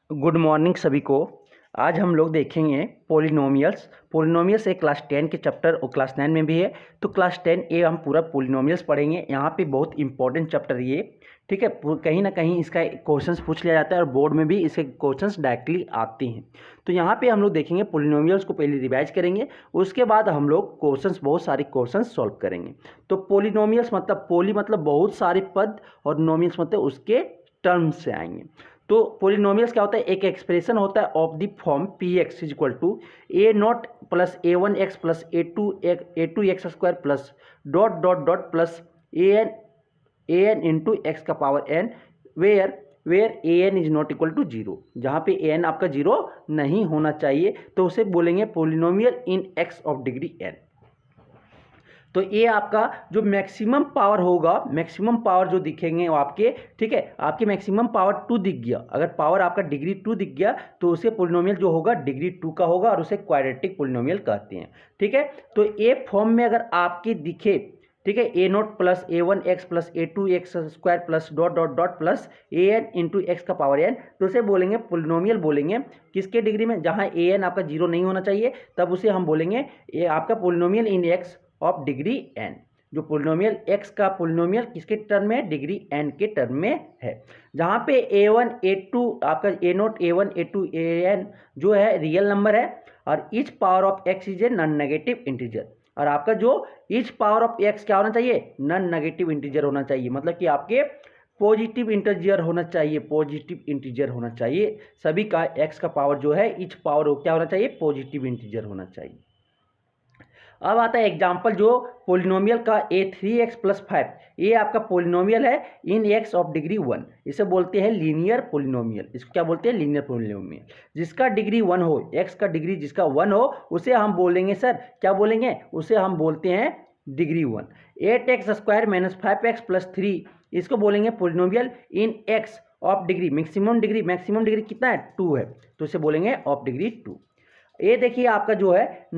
Good morning सभी को। आज हम लोग देखेंगे पॉलिनोमियल्स एक क्लास 10 के चैप्टर और क्लास 9 में भी है। तो क्लास 10 ए हम पूरा पॉलिनोमियल्स पढ़ेंगे। यहाँ पे बहुत इंपॉर्टेंट चैप्टर ये, ठीक है। कहीं ना कहीं इसका क्वेश्चंस पूछ लिया जाता है और बोर्ड में भी इसके क्वेश्चंस डायरेक्टली आते हैं। तो यहाँ पे हम लोग देखेंगे पॉलिनोमियल्स को पहले रिवाइज करेंगे, उसके बाद हम लोग बहुत सारे क्वेश्चंस सॉल्व करेंगे। तो पॉलिनोमियल्स मतलब पोली मतलब बहुत सारे पद और नोमियल्स मतलब उसके टर्म्स से आएंगे। तो पॉलिनोमियल्स क्या होता है, एक एक्सप्रेशन होता है of the form p x is equal to a naught plus a one x plus a two x square plus dot dot dot plus a n into x का power n where a n is not equal to zero. जहाँ पे ए n आपका zero नहीं होना चाहिए तो उसे बोलेंगे polynomial in x of degree n. तो ये आपका जो मैक्सिमम पावर होगा, मैक्सिमम पावर जो दिखेंगे वो आपके, ठीक है, आपके मैक्सिमम पावर 2 दिख गया। अगर पावर आपका डिग्री 2 दिख गया तो उसे पॉलिनोमियल जो होगा डिग्री 2 का होगा और उसे क्वाड्रेटिक पॉलिनोमियल कहते हैं, ठीक है। तो ए फॉर्म में अगर आपके दिखे, ठीक है, a naught plus a one x plus a two x square plus dot dot dot plus a n into x का पावर एन, तो उसे बोलेंगे पॉलिनोमियल बोलेंगे किसके डिग्री में, जहाँ ए एन आपका जीरो नहीं होना चाहिए तब उसे हम बोलेंगे ये आपका polynomial in x of degree n. जो पॉलिनोमियल एक्स का पॉलिनोमियल किसके टर्म में है, डिग्री एन के टर्म में है। जहाँ पे ए वन ए टू आपका a naught a one a two a n जो है रियल नंबर है और each power of x is a non negative integer. और आपका जो ईच पावर ऑफ एक्स क्या होना चाहिए, नॉन नेगेटिव इंटीजर होना चाहिए, मतलब कि आपके पॉजिटिव इंटीजर होना चाहिए, पॉजिटिव इंटीजर होना चाहिए। सभी का एक्स का पावर जो है ईच पावर क्या होना चाहिए, पॉजिटिव इंटीजर होना चाहिए। अब आता है एग्जाम्पल जो पोलिनोमियल का a3x प्लस 5, ये आपका पोलिनोमियल है इन x ऑफ डिग्री 1। इसे बोलते हैं लीनियर पोलिनोमियल। इसको क्या बोलते हैं, लीनियर पोलिनोमियल। जिसका डिग्री 1 हो, x का डिग्री जिसका 1 हो उसे हम बोलेंगे, सर क्या बोलेंगे, उसे हम बोलते हैं degree 1। 8x square minus 5x plus 3, इसको बोलेंगे polynomial in x of degree maximum degree कितना है, 2 है, तो इसे बोलेंगे ऑफ डिग्री 2। ये देखिए आपका जो है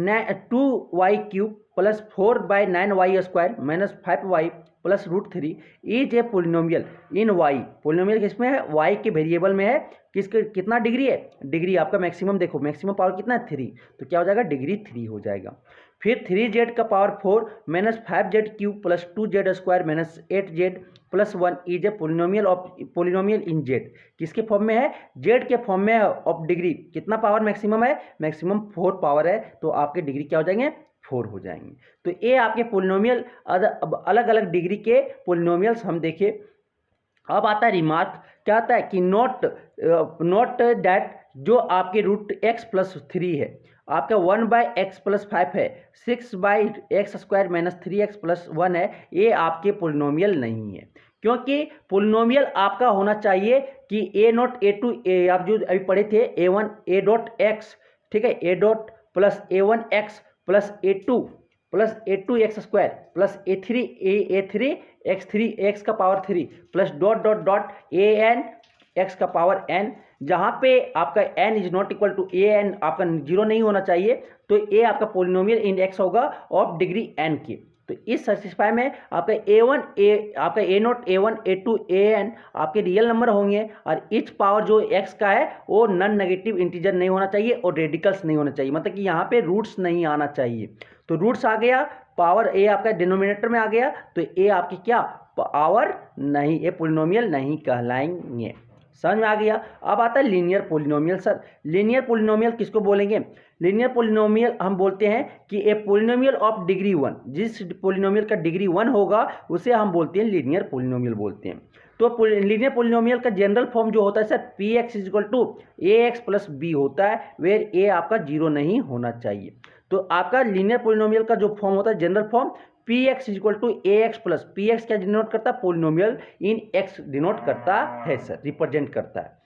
2y³ plus 4/9y square minus 5y plus √3 is a polynomial in y। Polynomial किसमें है, y के वेरिएबल में है। किसके कितना डिग्री है, डिग्री आपका मैक्सिमम देखो, मैक्सिमम पावर कितना है 3, तो क्या हो जाएगा डिग्री 3 हो जाएगा। फिर 3z का power 4 minus 5z³ plus 2z square minus 8z plus 1 is a polynomial in z। किसके फॉर्म में है, z के फॉर्म में है ऑफ डिग्री कितना पावर मैक्सिमम है, मैक्सिमम 4 पावर है, तो आपके डिग्री क्या हो जाएंगे, 4 हो जाएंगे। तो ये आपके पोलिनोमियल अलग अलग डिग्री के पोलिनोमियल्स हम देखे। अब आता है रिमार्क, क्या आता है कि नोट दैट जो आपके √x प्लस 3 है, आपका 1/x प्लस 5 है, 6/x square minus 3x plus 1 है, ये आपके पोलिनोमियल नहीं है। क्योंकि पोलिनोमियल आपका होना चाहिए कि ए नॉट ए टू ए, आप जो अभी पढ़े थे a one a dot x, ठीक है, a dot plus a one x plus a two x square plus a three x का power 3 plus dot dot dot a n x का पावर एन। जहाँ पे आपका n is not equal to a n आपका zero नहीं होना चाहिए, तो ए आपका पोलिनोमियल इन x होगा ऑफ डिग्री n की। तो इस सेटिस्फाई में आपका आपका a naught a one a two a n आपके रियल नंबर होंगे और इच पावर जो x का है वो नॉन नेगेटिव इंटीजर नहीं होना चाहिए और रेडिकल्स नहीं होना चाहिए, मतलब कि यहाँ पे रूट्स नहीं आना चाहिए। तो रूट्स आ गया, पावर ए आपका डिनोमिनेटर में आ गया, तो ए आपकी क्या पावर नहीं, ये पोलिनोमियल नहीं कहलाएंगे। समझ में आ गया। अब आता है linear polynomial. Sir linear polynomial किसको बोलेंगे, लीनियर पोलिनोमियल हम बोलते हैं कि ए पोलिनोमियल ऑफ डिग्री 1, जिस पोलिनोमियल का डिग्री 1 होगा उसे हम बोलते हैं लीनियर पोलिनोमियल बोलते हैं। तो लीनियर पोलिनोमियल का जनरल फॉर्म जो होता है sir px is equal to ax plus b होता है, वेयर a आपका जीरो नहीं होना चाहिए। तो आपका लीनियर पोलिनोमियल का जो फॉर्म होता है general form px is equal to ax plus px क्या डिनोट करता है, पोलिनोमियल इन x डिनोट करता है सर, रिप्रेजेंट करता है।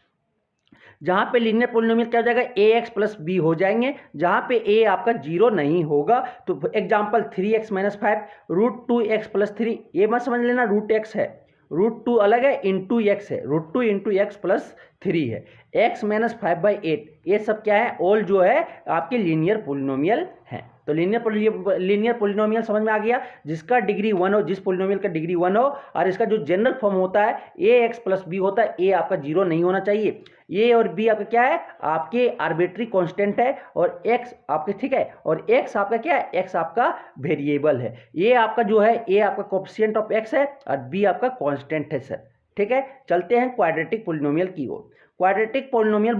जहाँ पे लीनियर पोलिनोमियल क्या हो जाएगा, ax प्लस b हो जाएंगे, जहाँ पे a आपका जीरो नहीं होगा। तो example 3x minus 5 √2x plus 3, ये मत समझ लेना √x है, √2 अलग है, इंटू एक्स है, √2 इंटू एक्स प्लस 3 है, x माइनस 5/8, ये सब क्या है, ऑल जो है आपके लीनियर पोलिनोमियल हैं। तो लीनियर पोलिनोमियल समझ में आ गया, जिसका डिग्री 1 हो, जिस पोलिनोमियल का डिग्री 1 हो और इसका जो जनरल फॉर्म होता है ax प्लस बी होता है, ए आपका जीरो नहीं होना चाहिए। ए और बी आपका क्या है, आपके आर्बिट्री कांस्टेंट है, और x आपके ठीक है, और x आपका क्या है, x आपका वेरिएबल है। ए आपका जो है, ए आपका कोएफिशिएंट ऑफ x है और बी आपका कांस्टेंट है सर। ठीक है, चलते हैं क्वाड्रेटिक पोलिनोमियल की ओर। क्वाड्रेटिक पोलिनोमियल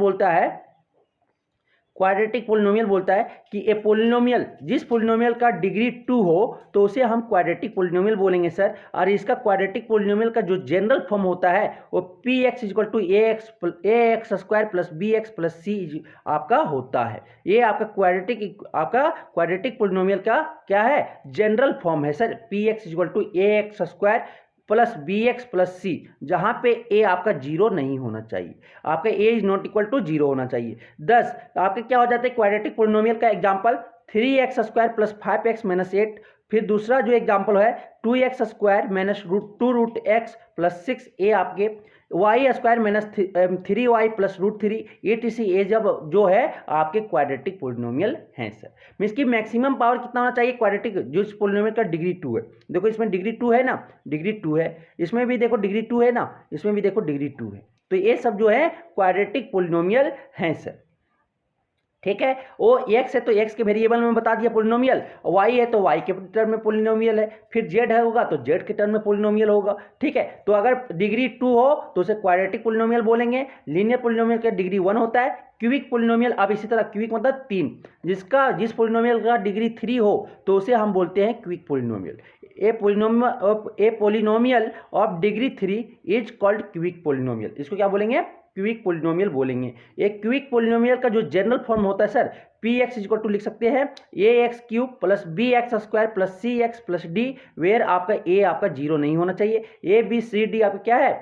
बोलता है कि ए पोलिनोमियल, जिस पोलिनोमियल का डिग्री 2 हो तो उसे हम क्वाड्रेटिक पोलिनोमियल बोलेंगे सर। और इसका क्वाड्रेटिक पोलिनोमियल का जो जनरल फॉर्म होता है वो p x equal to a x square plus b x plus c आपका होता है। ये आपका क्वाड्रेटिक पोलिनोमियल का क्या है, जनरल फॉर्म है sir, p x equal to a x square plus b x plus c, जहां पे ए आपका जीरो नहीं होना चाहिए, आपका a is not equal to zero होना चाहिए। 10 आपके क्या हो जाता है क्वाड्रेटिक पोलिनोमियल का example 3x square plus 5x minus 8। फिर दूसरा जो एग्जांपल है 2x square minus two root x plus 6, a आपके y square minus 3y plus root 3 etc। ए जब जो है आपके क्वाड्रेटिक पोलिनोमियल हैं सर। मीन्स की मैक्सिमम पावर कितना होना चाहिए क्वाड्रेटिक, जो इस पोलिनोमियल का डिग्री 2 है। देखो इसमें डिग्री 2 है ना, डिग्री 2 है, इसमें भी देखो डिग्री 2 है ना, इसमें भी देखो डिग्री 2 है। तो ये सब जो है क्वाड्रेटिक पोलिनोमियल हैं सर। ठीक है, वो एक्स है तो एक्स के वेरिएबल में बता दिया पोलिनोमियल, वाई है तो वाई के टर्म में पोलिनोमियल है, फिर जेड है होगा तो जेड के टर्म में पोलिनोमियल होगा। ठीक है, तो अगर डिग्री 2 हो तो उसे क्वाड्रेटिक पोलिनोमियल बोलेंगे। लीनियर पोलिनोमियल का डिग्री 1 होता है। क्यूबिक पोलिनोमियल, अब इसी तरह क्यूबिक मतलब 3, जिस पोलिनोमियल का डिग्री 3 हो तो उसे हम बोलते हैं cubic polynomial. A polynomial of degree 3 is called cubic polynomial. इसको क्या बोलेंगे, क्यूबिक पोलिनोमियल बोलेंगे। एक क्यूबिक पोलिनोमियल का जो जनरल फॉर्म होता है sir, p x equal to लिख सकते हैं a x cube plus b x square plus c x plus d, where आपका ए आपका जीरो नहीं होना चाहिए। ए बी सी डी आपका क्या है,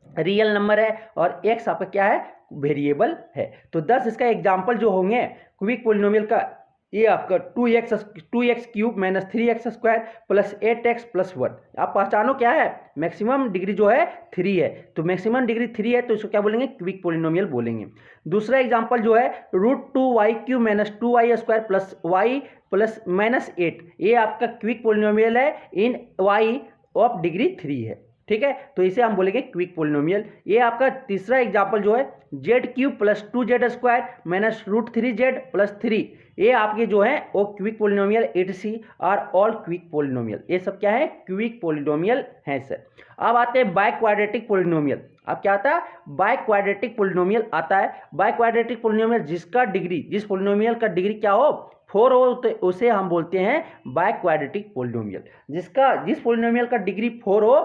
रियल नंबर है, और एक्स आपका क्या है, वेरिएबल है। तो 10 इसका एग्जाम्पल जो होंगे क्यूबिक पोलिनोमियल का, ये आपका 2x cube minus 3x square plus 8x plus 1। आप पहचानो क्या है, मैक्सिमम डिग्री जो है 3 है, तो मैक्सिमम डिग्री 3 है तो इसको क्या बोलेंगे, क्यूबिक पोलिनोमियल बोलेंगे। दूसरा एग्जांपल जो है √2y cube minus 2y square plus y plus minus 8, ये आपका क्यूबिक पोलिनोमियल है इन y ऑफ डिग्री 3 है। ठीक है, तो इसे हम बोलेंगे क्यूबिक पोलिनोमियल। ये आपका तीसरा एग्जांपल जो है z cube plus 2z square minus √3z plus 3, ये आपके जो है वो cubic polynomial etc are all cubic polynomial. ये सब क्या है, क्यूबिक पोलिनोमियल हैं सर। अब आते हैं बाय क्वाड्रेटिक पोलिनोमियल। अब क्या आता है, बाय क्वाड्रेटिक पोलिनोमियल आता है। बाय क्वाड्रेटिक पोलिनोमियल जिस पोलिनोमियल का डिग्री क्या हो, 4 हो, तो उसे हम बोलते हैं बाय क्वाड्रेटिक पोलिनोमियल। जिस पोलिनोमियल का डिग्री 4 हो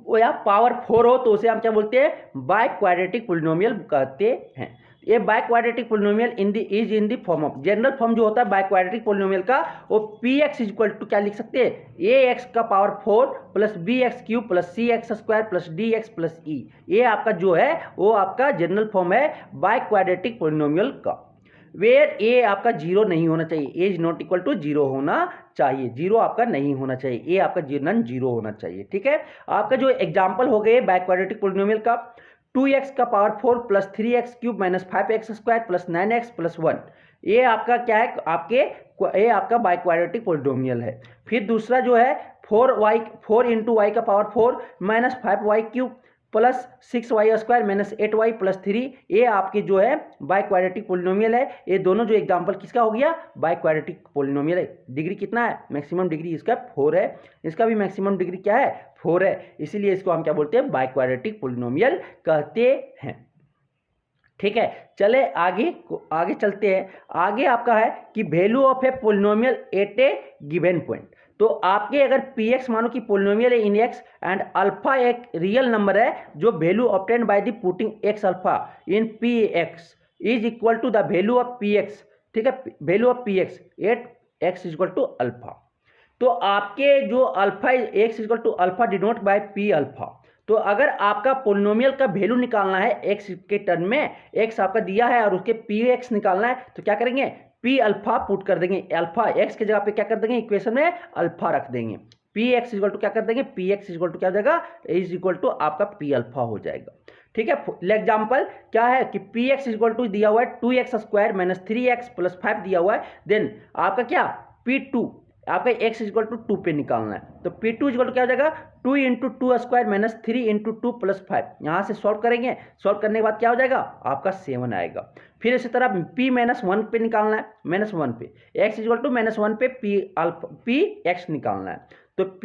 वो या पावर 4 हो तो उसे हम क्या बोलते हैं, बाय क्वाड्रेटिक पोलिनोमियल कहते हैं। ये by quadratic polynomial is in the form of, general form जो होता है बाय क्वाड्रेटिक पोलिनोमियल का, वो पी एक्स इक्वल टू क्या लिख सकते हैं, ए एक्स का power 4 plus b x cube plus c x square plus d x plus e. ये आपका जो है वो आपका जनरल फॉर्म है बाय क्वाड्रेटिक पोलिनोमियल का, वेयर ए आपका जीरो नहीं होना चाहिए, a is not equal to zero होना चाहिए, जीरो आपका नहीं होना चाहिए, ए आपका नॉन जीरो होना चाहिए। ठीक है, आपका जो एग्जांपल हो गए बाय क्वाड्रेटिक पोलिनोमियल का 2x का power 4 plus 3x cube minus 5x square plus 9x plus 1, ये आपका क्या है, ये आपका बाय क्वाड्रेटिक पोलिनोमियल है। फिर दूसरा जो है 4 इंटू वाई का power 4 minus 5y cube plus 6y square minus 8y plus 3, ये आपके जो है बाय क्वाड्रेटिक पोलिनोमियल है। ये दोनों जो एग्जांपल किसका हो गया, बाय क्वाड्रेटिक पोलिनोमियल है। डिग्री कितना है, मैक्सिमम डिग्री इसका 4 है, इसका भी मैक्सिमम डिग्री क्या है, 4 है, इसीलिए इसको हम क्या बोलते हैं, बाय क्वाड्रेटिक पोलिनोमियल कहते हैं। ठीक है, चले आगे चलते हैं। आगे आपका है कि value of a polynomial at a given point. तो आपके अगर पी एक्स मानो कि पोलिनोमियल है इन एक्स एंड अल्फा एक रियल नंबर है, जो value obtained by the putting x alpha in p x is equal to the value of p x. ठीक है, value of p x at x is equal to alpha. तो आपके जो alpha x is equal to alpha denote by P alpha. तो अगर आपका polynomial का value निकालना है एक्स के टर्म में, एक्स आपका दिया है और उसके पी एक्स निकालना है, तो क्या करेंगे, पी अल्फा पुट कर देंगे, अल्फा एक्स के जगह पे क्या कर देंगे, इक्वेशन में अल्फा रख देंगे, पी एक्स इक्वल टू क्या कर देंगे, पी एक्स इक्वल टू क्या हो जाएगा, इज इक्वल टू आपका पी अल्फा हो जाएगा। ठीक है। एग्जाम्पल क्या है कि पी एक्स इक्वल टू दिया हुआ है 2x² माइनस 3x प्लस 5 दिया हुआ है। देन आपका क्या P2 आपका x इक्वल टू 2 पे निकालना है। तो P2 इक्वल टू क्या हो जाएगा 2 इंटू 2² माइनस 3 इंटू 2 प्लस 5। यहाँ से सॉल्व करेंगे, सॉल्व करने के बाद क्या हो जाएगा आपका 7 आएगा। फिर इसी तरह P -1 पे निकालना है, -1 पे x इक्वल टू -1 पे P x निकालना है। तो P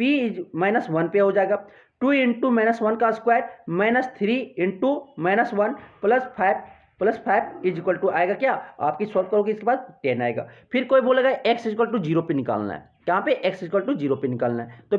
-1 पे हो जाएगा 2 इंटू -1 का square minus 3 into -1 plus 5 is equal to आएगा क्या आपकी सॉल्व करोगे इसके बाद 10 आएगा। फिर कोई बोलेगा x इक्वल टू 0 पे निकालना है, यहाँ पे x इक्वल टू 0 पे निकालना है। तो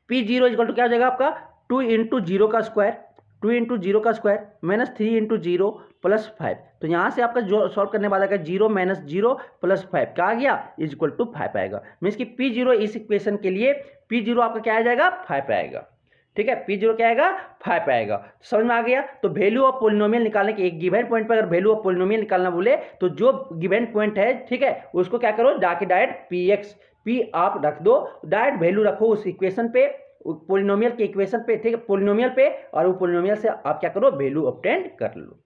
P0 इक्वल टू क्या हो जाएगा आपका 2 इंटू 0 का स्क्वायर, 2 इंटू 0 का स्क्वायर माइनस 3 इंटू 0 प्लस 5। तो यहाँ से आपका जो सॉल्व करने वाला है 0 माइनस 0 प्लस 5 क्या आ गया इज इक्वल टू 5 आएगा। मीन्स कि P0 इस इक्वेशन के लिए P0 आपका क्या आ जाएगा 5 आएगा। ठीक है, P0 क्या आएगा 5 आएगा। समझ में आ गया। तो वैल्यू ऑफ पोलिनोमियल निकालने के एक गिवन पॉइंट पर अगर वैल्यू ऑफ पोलिनोमियल निकालना बोले तो जो गिवन पॉइंट है ठीक है उसको क्या करो जाके डायरेक्ट P आप रख दो, डायरेक्ट वैल्यू रखो उस इक्वेशन पे, पोलिनोमियल के इक्वेशन पे, ठीक है पोलिनोमियल पे, और वो पोलिनोमियल से आप क्या करो वैल्यू ऑब्टेन कर लो।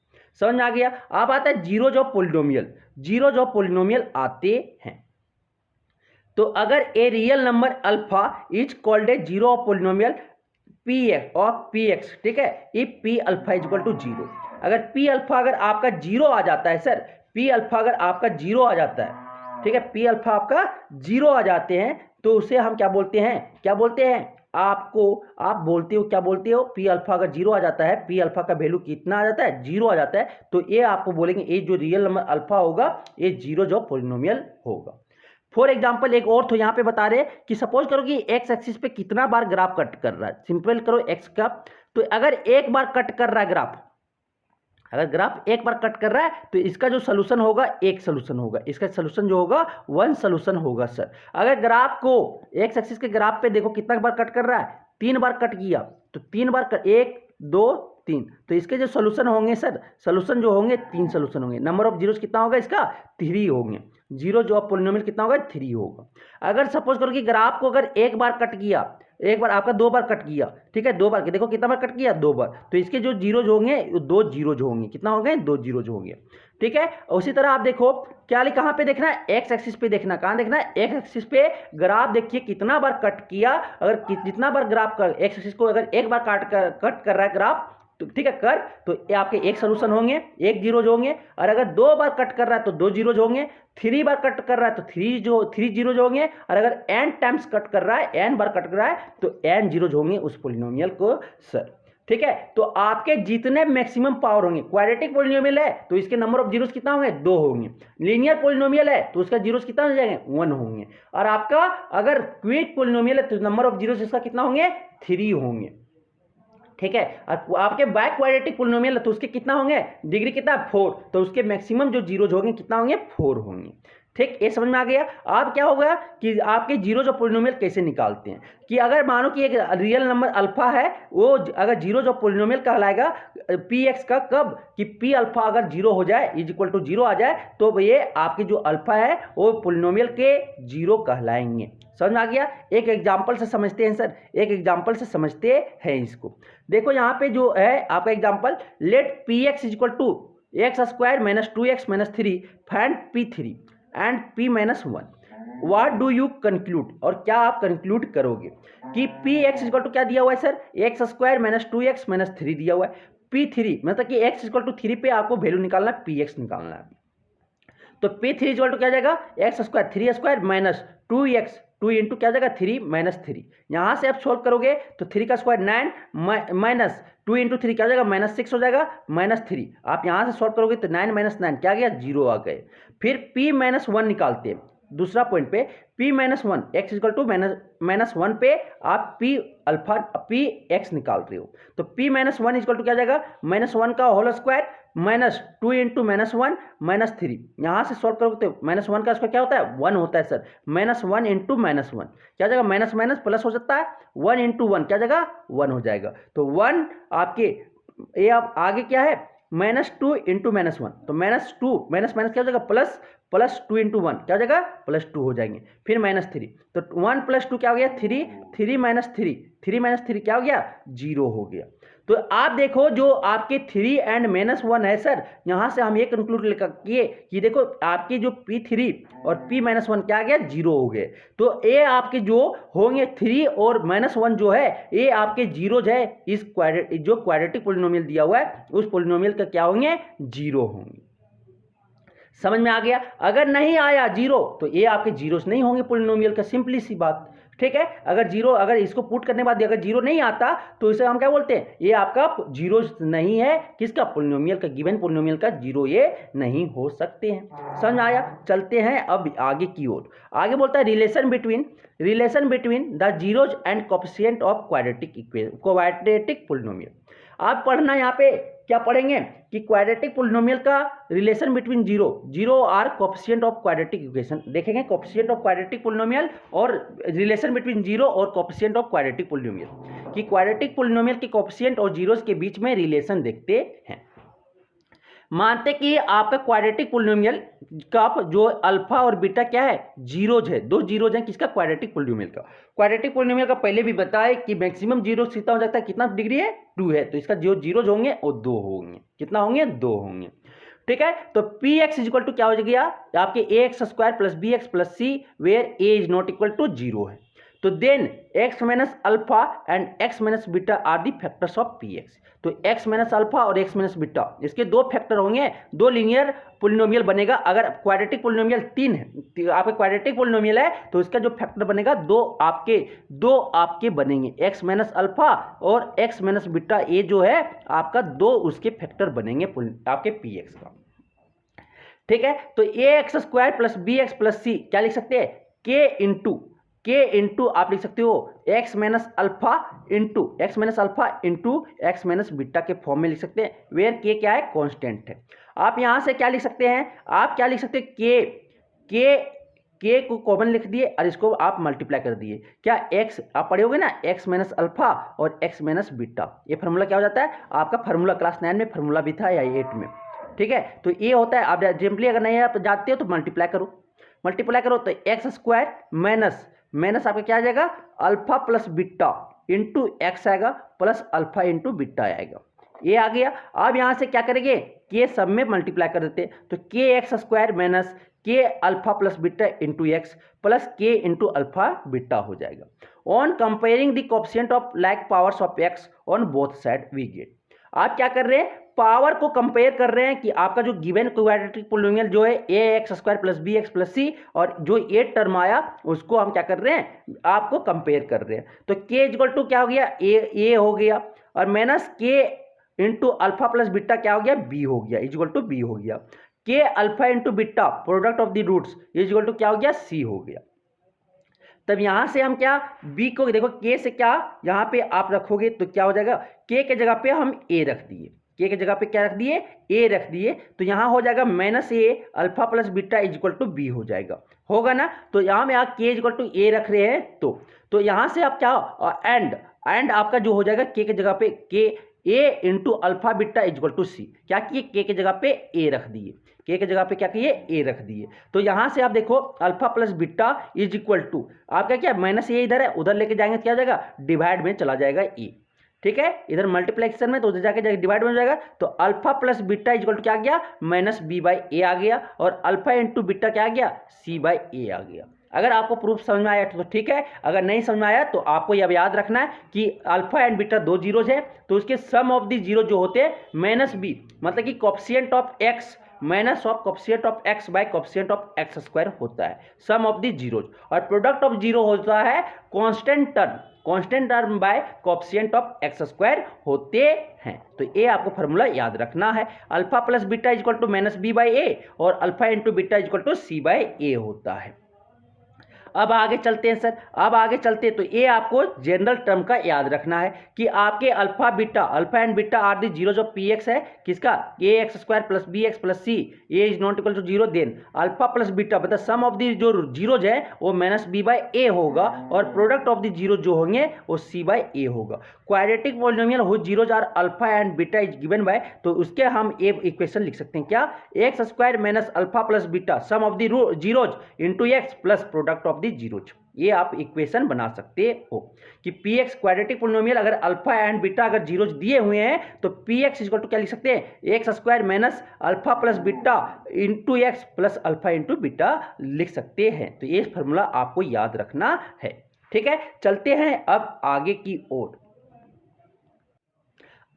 समझ में आ गया। अब आता है जीरोज ऑफ पोलिनोमियल आते हैं। तो अगर a real number alpha is called a zero of polynomial p x, ठीक है, if p alpha is equal to 0। अगर पी अल्फा अगर आपका 0 आ जाता है सर, पी अल्फा अगर आपका 0 आ जाता है, ठीक है, पी अल्फा आपका 0 आ जाते हैं तो उसे हम क्या बोलते हैं आपको, आप बोलते हो क्या बोलते हो, पी अल्फा अगर 0 आ जाता है, पी अल्फा का वैल्यू कितना आ जाता है 0 आ जाता है, तो ये आपको बोलेंगे ये जो रियल नंबर अल्फा होगा ये जीरो जो पोलिनोमियल होगा। फॉर एग्जाम्पल एक और तो यहाँ पे बता रहे कि सपोज करो कि एक्स एक्सिस पे कितना बार ग्राफ कट कर रहा है, सिंपल करो एक्स का, तो अगर एक बार कट कर रहा है ग्राफ, अगर ग्राफ एक बार कट कर रहा है तो इसका जो सोल्यूशन होगा एक सोल्यूशन होगा, इसका सोल्यूशन जो होगा 1 सोल्यूशन होगा सर। अगर ग्राफ को एक्स एक्सिस के ग्राफ पे देखो कितना बार कट कर रहा है, 3 बार कट किया, तो 3 बार 1 2 3, तो इसके जो सोल्यूशन होंगे सर, सोल्यूशन जो होंगे 3 सोल्यूशन होंगे। नंबर ऑफ जीरोस कितना होगा इसका 3 होंगे, जीरो जो ऑफ पोलिनोमियल कितना होगा 3 होगा। अगर सपोज करो कि ग्राफ को अगर एक बार कट किया, एक बार आपका 2 बार कट किया, ठीक है 2 बार, देखो कितना बार कट किया 2 बार, तो इसके जो जीरोज होंगे 2 जीरोज होंगे, कितना होंगे 2 जीरोज होंगे। ठीक है, उसी तरह आप देखो क्या कहाँ पे देखना है, एक्स एक्सिस पे देखना, कहाँ देखना है एक्स एक्सिस पे। ग्राफ देखिए कितना बार कट किया, अगर जितना बार ग्राफ का एक्स एक्सिस को अगर एक बार कट कर रहा है ग्राफ, तो ठीक है कर, तो ये आपके एक सोल्यूशन होंगे, एक जीरोज होंगे। और अगर 2 बार कट कर रहा है तो 2 जीरोज होंगे, 3 बार कट कर रहा है तो 3 जीरोज होंगे, और अगर n टाइम्स कट कर रहा है, n बार कट कर रहा है तो n जीरोज होंगे उस पोलिनोमियल को सर। ठीक है, तो आपके जितने मैक्सिमम पावर होंगे, क्वाड्रेटिक पोलिनोमियल है तो इसके नंबर ऑफ जीरोस कितना होंगे 2 होंगे, लीनियर पोलिनोमियल है तो उसका जीरोस कितना हो जाएंगे 1 होंगे, और आपका अगर क्विक पोलिनोमियल है तो नंबर ऑफ जीरोस इसका कितना होंगे 3 होंगे। ठीक है, और आपके बाय क्वाड्रेटिक पोलिनोमियल तो उसके कितना होंगे डिग्री कितना 4, तो उसके मैक्सिमम जो जीरोज होंगे कितना होंगे 4 होंगे। ठीक, ये समझ में आ गया। अब क्या होगा कि आपके जीरोज ऑफ पोलिनोमियल कैसे निकालते हैं, कि अगर मानो कि एक रियल नंबर अल्फा है, वो अगर जीरोज ऑफ पोलिनोमियल कहलाएगा पी एक्स का कब, कि पी अल्फा अगर 0 हो जाए इज इक्वल टू 0 आ जाए, तो ये आपके जो अल्फा है वो पोलिनोमियल के 0 कहलाएंगे। समझ में आ गया। एक एग्जाम्पल से समझते हैं सर, एक एग्जाम्पल से समझते हैं इसको। देखो यहाँ पे जो है आपका example, let p x is equal to x² minus 2x minus 3 find P3 and P minus 1। What do you conclude, और क्या आप कंक्लूड करोगे कि पी एक्स इक्वल टू क्या दिया हुआ है sir, x² minus 2x minus 3 दिया हुआ है, P3 मतलब कि x इक्वल टू 3 पे आपको वैल्यू निकालना है, px निकालना है। तो P3 इक्वल टू क्या जाएगा x² 3² माइनस 2x, 2 इंटू क्या जाएगा 3 माइनस 3। यहाँ से आप सोल्व करोगे तो 3 का स्क्वायर 9 माइनस 2 इंटू 3 क्या हो जाएगा -6 हो जाएगा -3। आप यहाँ से सोल्व करोगे तो 9 माइनस 9 क्या गया 0 आ गए। फिर P माइनस 1 निकालते हैं दूसरा पॉइंट पे, P minus 1 x equal to minus 1 पे आप P x निकाल रहे हो, तो P माइनस 1 इक्वल टू क्या जाएगा -1 का होल स्क्वायर माइनस 2 इंटू -1 -3। यहाँ से सॉल्व करोगे तो -1 का स्क्वायर क्या होता है 1 होता है सर, -1 इंटू -1 क्या जाएगा माइनस माइनस प्लस हो जाता है, 1 इंटू 1 क्या जाएगा 1 हो जाएगा। तो 1 आपके ये अब आगे क्या है -2 इंटू -1, तो -2 माइनस माइनस क्या हो जाएगा प्लस 2 इंटू 1 क्या हो जाएगा +2 हो जाएंगे। फिर -3, तो 1 + 2 क्या हो गया 3 माइनस 3 क्या हो गया 0 हो गया। तो आप देखो जो आपके 3 एंड -1 है सर, यहाँ से हम ये कंक्लूड किए कि देखो आपकी जो P3 और P-1 क्या आ गया, 0 हो गए। तो ये आपके जो होंगे 3 और -1 जो है ये आपके जीरोज है, इस जो क्वाड्रेटिक पोलिनोमियल दिया हुआ है उस पोलिनोमियल का क्या होंगे, 0 होंगे। समझ में आ गया? अगर नहीं आया 0 तो ये आपके जीरोस नहीं होंगे पोलिनोमियल का, सिंपली सी बात। ठीक है, अगर 0, अगर इसको पुट करने के बाद अगर 0 नहीं आता तो इसे हम क्या बोलते हैं, ये आपका जीरो नहीं है, किसका, पोलिनोमियल का, गिवन पोलिनोमियल का 0 ये नहीं हो सकते हैं। समझ में आया? चलते हैं अब आगे की ओर। आगे बोलता है relation between the zeros and coefficient of quadratic polynomial. आप पढ़ना यहाँ पे क्या पढ़ेंगे कि क्वाड्रेटिक पोलिनोमियल का relation between zero are coefficient of quadratic equation देखेंगे, कोएफिशिएंट ऑफ क्वाड्रेटिक पोलिनोमियल और रिलेशन बिटवीन जीरो और कोएफिशिएंट ऑफ क्वाड्रेटिक पोलिनोमियल, कि क्वाड्रेटिक पोलिनोमियल के कोएफिशिएंट और जीरोस के बीच में रिलेशन देखते हैं। मानते कि आपका क्वाड्रेटिक पोलिनोमियल का जो अल्फा और बीटा क्या है, जीरोज है, दो जीरोज हैं, किसका, क्वाड्रेटिक पोलिनोमियल का। क्वाड्रेटिक पोलिनोमियल का पहले भी बताया कि मैक्सिमम जीरो कितना हो जाता है, कितना डिग्री है, 2 है, तो इसका जो जीरोज होंगे वो 2 होंगे। कितना होंगे, 2 होंगे। ठीक है, तो p x is equal to क्या हो जाएगा आपके a x square plus b x plus c where a is not equal to 0 है। तो then x minus alpha and x minus beta are the factors of p x. तो x minus alpha और x minus beta इसके दो factor होंगे, दो linear polynomial बनेगा। अगर क्वाड्रेटिक पोलिनोमियल 3 है, तो आपका क्वाड्रेटिक पोलिनोमियल है तो इसका जो फैक्टर बनेगा दो आपके बनेंगे, x माइनस अल्फा और x माइनस बीटा, ये जो है आपका दो उसके फैक्टर बनेंगे आपके पी एक्स का। ठीक है, तो a x square plus b x plus c क्या लिख सकते हैं, के इंटू आप लिख सकते हो x minus alpha into x minus beta के फॉर्म में लिख सकते हैं, वेयर के क्या है, कांस्टेंट है। आप यहां से क्या लिख सकते हैं, आप क्या लिख सकते हैं, के को कॉमन लिख दिए और इसको आप मल्टीप्लाई कर दिए, क्या एक्स आप पढ़े होगे ना, एक्स माइनस अल्फा और एक्स माइनस बीटा, ये फार्मूला क्या हो जाता है आपका, फार्मूला क्लास 9 में फार्मूला भी था या 8 में। ठीक है, तो ये होता है, आप सिंपली अगर नहीं आप जाते हो तो मल्टीप्लाई करो तो एक्स स्क्वायर माइनस आपका क्या आ जाएगा, alpha plus beta into x आएगा प्लस अल्फा इंटू बीटा आएगा, ये आ गया। अब यहां से क्या करेंगे, के सब में मल्टीप्लाई कर देते हैं, तो के एक्स स्क्वायर माइनस के alpha plus beta into x plus k into alpha beta हो जाएगा। On comparing the coefficient of like powers of x on both side we get. आप क्या कर रहे हैं, पावर को कंपेयर कर रहे हैं कि आपका जो गिवन क्वाड्रेटिक पोलिनोमियल जो है a x square plus b x plus c, और जो ए टर्म आया उसको हम क्या कर रहे हैं, आपको कंपेयर कर रहे हैं। तो के इक्वल टू क्या हो गया, ए हो गया, और माइनस के इंटू अल्फा प्लस बीटा क्या हो गया, बी हो गया, इक्वल टू बी हो गया। K alpha into beta product of the roots equal to क्या हो गया, सी हो गया। तब यहां से हम क्या, बी को देखो के से क्या यहां पे आप रखोगे तो क्या हो जाएगा, के के जगह पे हम ए रख दिए, के के जगह पे क्या रख दिए, ए रख दिए, तो यहां हो जाएगा minus a alpha plus beta equal to b हो जाएगा, होगा ना। तो यहां में आप के इक्वल टू ए रख रहे हैं, तो यहां से आप क्या एंड आपका जो हो जाएगा के जगह पे k a into alpha beta equal to c, क्या किए, के जगह पे ए रख दिए, के जगह पे क्या किए, ए रख दिए। तो यहां से आप देखो alpha plus beta is equal to आपका क्या, माइनस ए इधर है, उधर लेके जाएंगे क्या हो जाएगा, डिवाइड में चला जाएगा ए। ठीक है, इधर मल्टीप्लेक्शन में तो उधर जाके डिवाइड में हो जाएगा, तो alpha plus beta equal to क्या आ गया, माइनस बी बाई ए आ गया, और अल्फा इंटू बीटा क्या आ गया, सी बाई ए आ गया। अगर आपको प्रूफ समझ में आया तो ठीक है, अगर नहीं समझ में आया तो आपको यह याद रखना है कि अल्फा एंड बीटा दो जीरोज है, तो उसके सम ऑफ द जीरो जो होते हैं माइनस बी, मतलब कि coefficient of x minus of coefficient of x by coefficient of x square होता है, सम ऑफ द जीरोज, और प्रोडक्ट ऑफ जीरो होता है constant term by coefficient of x square होते हैं। तो ये आपको फार्मूला याद रखना है, alpha plus beta equal to minus b by a, और alpha into beta equal to c by a होता है। अब आगे चलते हैं सर, अब आगे चलते हैं, तो ये आपको जनरल टर्म का याद रखना है कि आपके alpha and beta are the zeros of p x है, किसका, a x square plus b x plus c, a is not equal to zero, then alpha plus beta मतलब सम ऑफ दी जो जीरोज है वो माइनस बी बाई ए होगा, और product of the zero जो होंगे वो सी बाई ए होगा। क्वाड्रेटिक पॉलिनोमियल हो zeros are alpha and beta is given by, तो उसके हम एक इक्वेशन लिख सकते हैं क्या, x square minus alpha plus beta sum of the zeros into x plus product of the zeros. ये आप इक्वेशन बना सकते हो कि पी एक्स क्वाड्रेटिक पोलिनोमियल अगर अल्फा एंड बीटा अगर जीरोज दिए हुए हैं तो पी एक्स इक्वल टू क्या लिख सकते हैं, x square minus alpha plus beta into x plus alpha into beta लिख सकते हैं। तो ये फॉर्मूला आपको याद रखना है। ठीक है, चलते हैं अब आगे की ओर।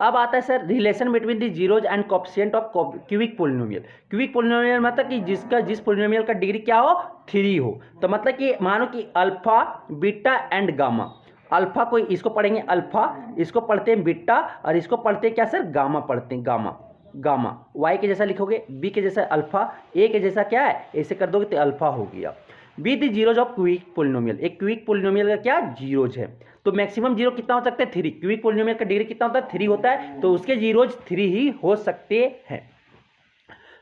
अब आता है sir relation between the zeros and coefficient of cubic polynomial. Cubic polynomial मतलब कि जिस पोलिनोमियल का डिग्री क्या हो, 3 हो। तो मतलब कि मानो कि alpha beta and gamma, alpha को इसको पढ़ेंगे अल्फा, इसको पढ़ते हैं बीटा और इसको पढ़ते हैं क्या सर, गामा पढ़ते हैं, गामा। गामा वाई के जैसा लिखोगे, बी के जैसा अल्फा, ए के जैसा क्या है, ऐसे कर दोगे तो अल्फा हो गया। Be the zeros of cubic polynomial, एक क्यूबिक पोलिनोमियल का क्या जीरोज है, तो मैक्सिमम जीरो कितना हो सकता है, 3। क्यूबिक पोलिनोमियल का डिग्री कितना होता है, 3 होता है, तो उसके जीरोज 3 ही हो सकते हैं।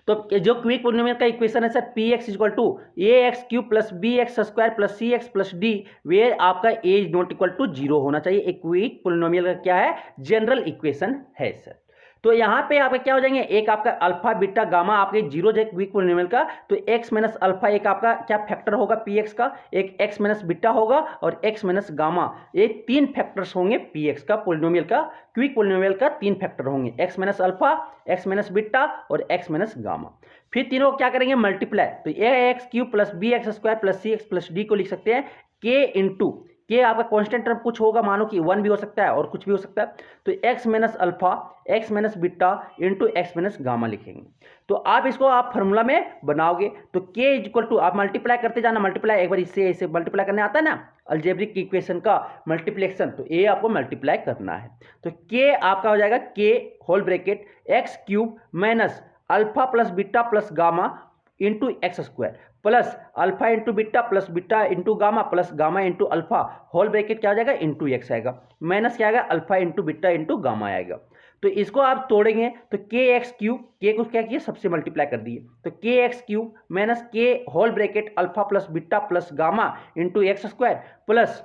तो जो क्यूबिक पोलिनोमियल का इक्वेशन है sir p x equal to a x cube plus b x square plus c x plus d, where आपका a is not equal to 0 होना चाहिए। एक क्यूबिक पोलिनोमियल का क्या है, जनरल इक्वेशन है सर। तो यहाँ पे आपके क्या हो जाएंगे, एक आपका अल्फा बीटा गामा आपके जीरो है क्यूबिक पोलिनोमियल का, तो एक्स माइनस अल्फा एक आपका क्या फैक्टर होगा पी एक्स का, एक एक्स माइनस बीटा होगा और एक्स माइनस गामा, ये 3 फैक्टर्स होंगे पी एक्स का पोलिनोमियल का, क्यूबिक पोलिनोमियल का 3 फैक्टर होंगे, x minus alpha, x minus beta और एक्स माइनस गामा। फिर तीनों क्या करेंगे मल्टीप्लाई, तो a x cube plus b x square plus c x plus d को लिख सकते हैं के इंटू के आपका कांस्टेंट टर्म कुछ होगा, मानो कि 1 भी हो सकता है और कुछ भी हो सकता है, तो x minus alpha x minus beta into x minus gamma लिखेंगे। तो आप इसको आप फार्मूला में बनाओगे तो k इक्वल टू आप मल्टीप्लाई करते जाना, मल्टीप्लाई एक बार इससे ऐसे मल्टीप्लाई करने आता है ना अलजेब्रिक इक्वेशन का मल्टीप्लिकेशन, तो ये आपको मल्टीप्लाई करना है। तो k आपका हो जाएगा k whole bracket x cube minus alpha plus beta plus gamma into x square plus alpha into beta into gamma plus gamma into alpha whole bracket क्या हो जाएगा इंटू एक्स आएगा, माइनस क्या आएगा alpha into beta into gamma आएगा। तो इसको आप तोड़ेंगे तो के एक्स क्यूब, के को क्या किया सबसे मल्टीप्लाई कर दिए, तो k x cube minus k whole bracket alpha plus beta plus gamma into x square plus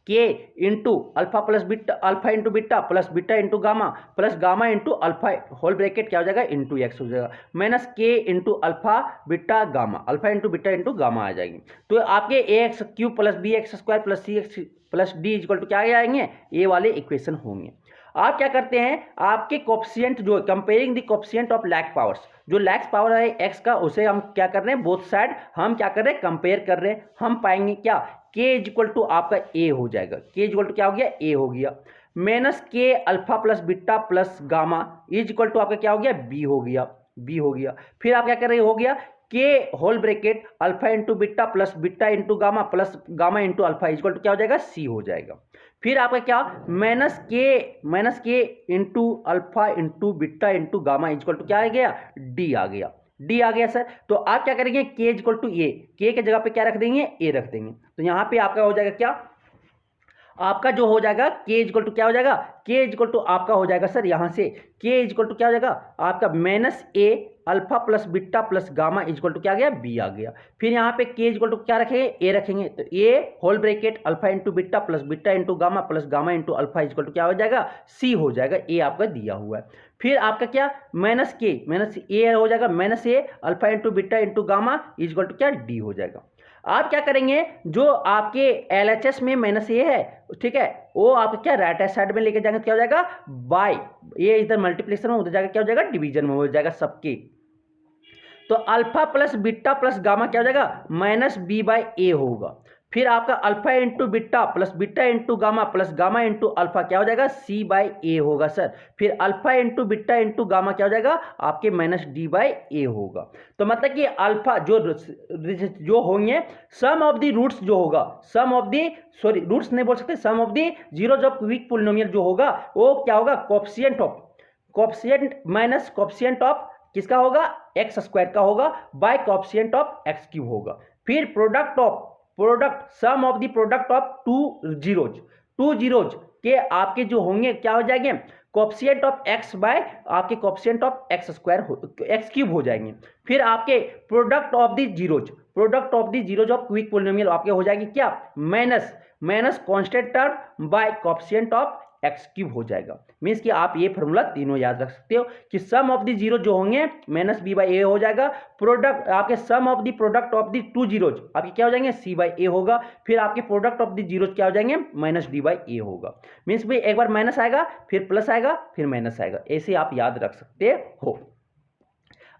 k into alpha plus beta alpha into beta plus beta into gamma plus gamma into alpha whole bracket क्या हो जाएगा into x हो जाएगा, minus के into alpha beta gamma, alpha into beta into gamma आ जाएगी। तो आपके a x cube plus b x square plus c x plus D equal to क्या आ जाएंगे, ये वाले इक्वेशन होंगे। आप क्या करते हैं, आपके कोएफिशिएंट जो comparing the coefficient of lag powers, जो लैग्स पावर है एक्स का उसे हम क्या कर रहे हैं, बोथ साइड हम क्या कर रहे हैं कंपेयर कर रहे हैं, हम पाएंगे क्या k इक्वल टू आपका a हो जाएगा, k इक्वल टू क्या हो गया a हो गया, माइनस के alpha plus beta plus gamma is equal to आपका क्या हो गया b हो गया, b हो गया। फिर आप क्या कर रहे हो गया के whole bracket alpha into beta plus beta into gamma plus gamma into alpha is equal to क्या हो जाएगा c हो जाएगा। फिर आपका क्या माइनस के into alpha into beta into gamma is equal to क्या आ गया d आ गया, डी आ गया सर। तो आप क्या करेंगे के इक्वल टू ए, के के जगह पे क्या रख देंगे ए रख देंगे, तो यहाँ पे आपका हो जाएगा क्या, आपका जो हो जाएगा के इक्वल टू क्या हो जाएगा, के इक्वल टू आपका हो जाएगा सर यहाँ से के इक्वल टू क्या हो जाएगा आपका minus a alpha plus beta plus gamma equal to क्या आ गया बी आ गया। फिर यहाँ पे के इक्वल टू क्या रखेंगे ए रखेंगे, तो a whole bracket alpha into beta plus beta into gamma plus gamma into alpha equal to क्या हो जाएगा सी हो जाएगा, ए आपका दिया हुआ है। फिर आपका क्या माइनस ए हो जाएगा minus a alpha into beta into gamma equal to क्या डी हो जाएगा। आप क्या करेंगे, जो आपके LHS में माइनस ए है ठीक है, वो आप क्या राइट हैंड साइड में लेके जाएंगे तो क्या हो जाएगा बाय, ये इधर मल्टीप्लिकेशन में उधर जाएगा क्या हो जाएगा डिवीजन में हो जाएगा सबके, तो alpha plus beta plus gamma क्या हो जाएगा माइनस बी बाई ए होगा। फिर आपका alpha into beta into gamma plus gamma into alpha क्या हो जाएगा सी बाई ए होगा सर। फिर alpha into beta into gamma क्या हो जाएगा आपके माइनस डी बाई ए होगा। तो मतलब कि अल्फा जो होंगे सम ऑफ द रूट्स जो होगा, sum of the sorry roots नहीं बोल सकते, sum of the zeros of cubic polynomial जो होगा वो क्या होगा कोएफिशिएंट माइनस कोएफिशिएंट ऑफ किसका होगा एक्स स्क्वायर का होगा by coefficient of x cube होगा। फिर product sum of the product of two zeros के आपके जो होंगे क्या हो जाएंगे कोएफिशिएंट ऑफ एक्स बाय आपके coefficient of x square x cube हो जाएंगे। फिर आपके product of the zeros of cubic polynomial आपके हो जाएगी क्या minus constant term by coefficient of x cube हो जाएगा। मीन्स कि आप ये फॉर्मूला तीनों याद रख सकते हो कि सम ऑफ द जीरो जो होंगे माइनस बी बाई ए हो जाएगा, प्रोडक्ट आपके sum of the product of the two zeros आपके क्या हो जाएंगे सी बाई ए होगा, फिर आपके प्रोडक्ट ऑफ द जीरोज क्या हो जाएंगे माइनस डी बाई ए होगा। मीन्स भाई एक बार माइनस आएगा फिर प्लस आएगा फिर माइनस आएगा, ऐसे आप याद रख सकते हो।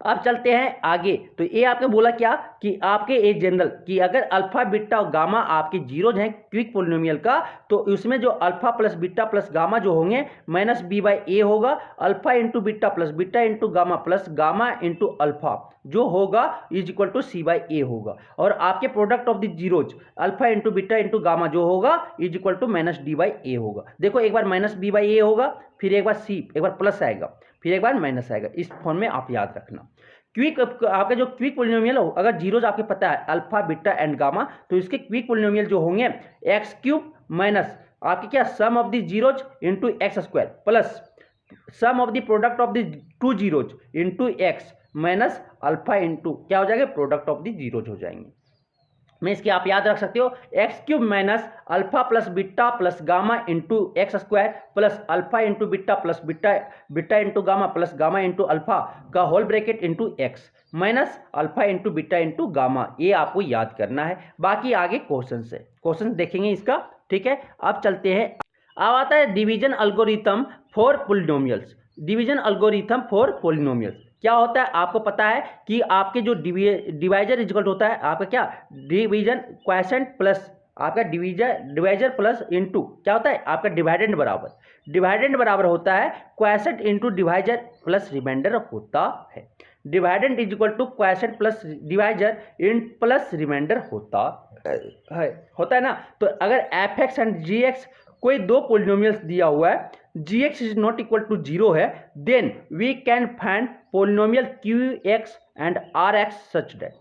अब चलते हैं आगे। तो ये आपने बोला क्या कि आपके ए जनरल कि अगर अल्फा बीटा और गामा आपके जीरोज हैं क्विक पोलिनोमियल का, तो उसमें जो alpha plus beta plus gamma जो होंगे माइनस बी बाई ए होगा, alpha into beta plus beta into gamma plus gamma into alpha जो होगा is equal to c by a होगा, और आपके product of the zeros alpha into beta into gamma जो होगा is equal to minus d by a होगा। देखो एक बार माइनस बी बाई ए होगा, फिर एक बार सी, एक बार प्लस आएगा, फिर एक बार माइनस आएगा। इस फॉर्म में आप याद रखना। क्विक आपका जो क्विक पोलिनोमियल हो, अगर जीरोज आपके पता है अल्फा बीटा एंड गामा, तो इसके क्विक पोलिनोमियल जो होंगे एक्स क्यूब माइनस आपके क्या sum of the zeros into x square plus sum of the product of the two zeros into x minus alpha into क्या हो जाएगा प्रोडक्ट ऑफ द जीरोज हो जाएंगे। मैं इसके आप याद रख सकते हो x cube minus alpha plus beta plus gamma into x square plus alpha into beta plus beta into gamma plus gamma into alpha का whole bracket into x minus alpha into beta into gamma. ये आपको याद करना है। बाकी आगे question है, question देखेंगे इसका, ठीक है। अब चलते हैं, अब आता है division algorithm for polynomials. Division algorithm for polynomials क्या होता है आपको पता है कि आपके जो डिवाइजर इक्वल होता है आपका क्या डिवीजन क्वोशिएंट प्लस आपका डिवाइजर प्लस इनटू क्या होता है आपका डिवाइडेंड बराबर होता है quotient into divisor plus remainder होता है। Dividend is equal to quotient plus divisor in plus remainder होता है ना। तो अगर f x and g x कोई दो पोलिनोमियल्स दिया हुआ है, gx is not equal to 0 है, then we can find polynomial qx and rx such that.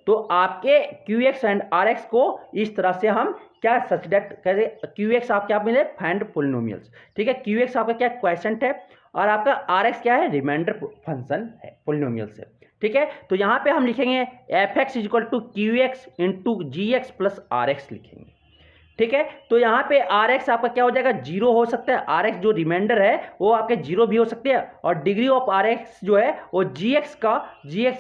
तो आपके qx एंड rx को इस तरह से हम क्या सच दैट कैसे qx आपके आप मिले फाइंड पोलिनोमियल्स, ठीक है। qx आपका क्या क्वोशिएंट है और आपका rx क्या है रिमाइंडर फंक्शन है पोलिनोमियल से, ठीक है। तो यहाँ पे हम लिखेंगे f x is equal to qx into g x plus rx लिखेंगे, ठीक है। तो यहाँ पे आर एक्स आपका क्या हो जाएगा 0 हो सकता है, आर एक्स जो रिमाइंडर है वो आपके 0 भी हो सकते हैं, और डिग्री ऑफ आर एक्स जो है वो जी एक्स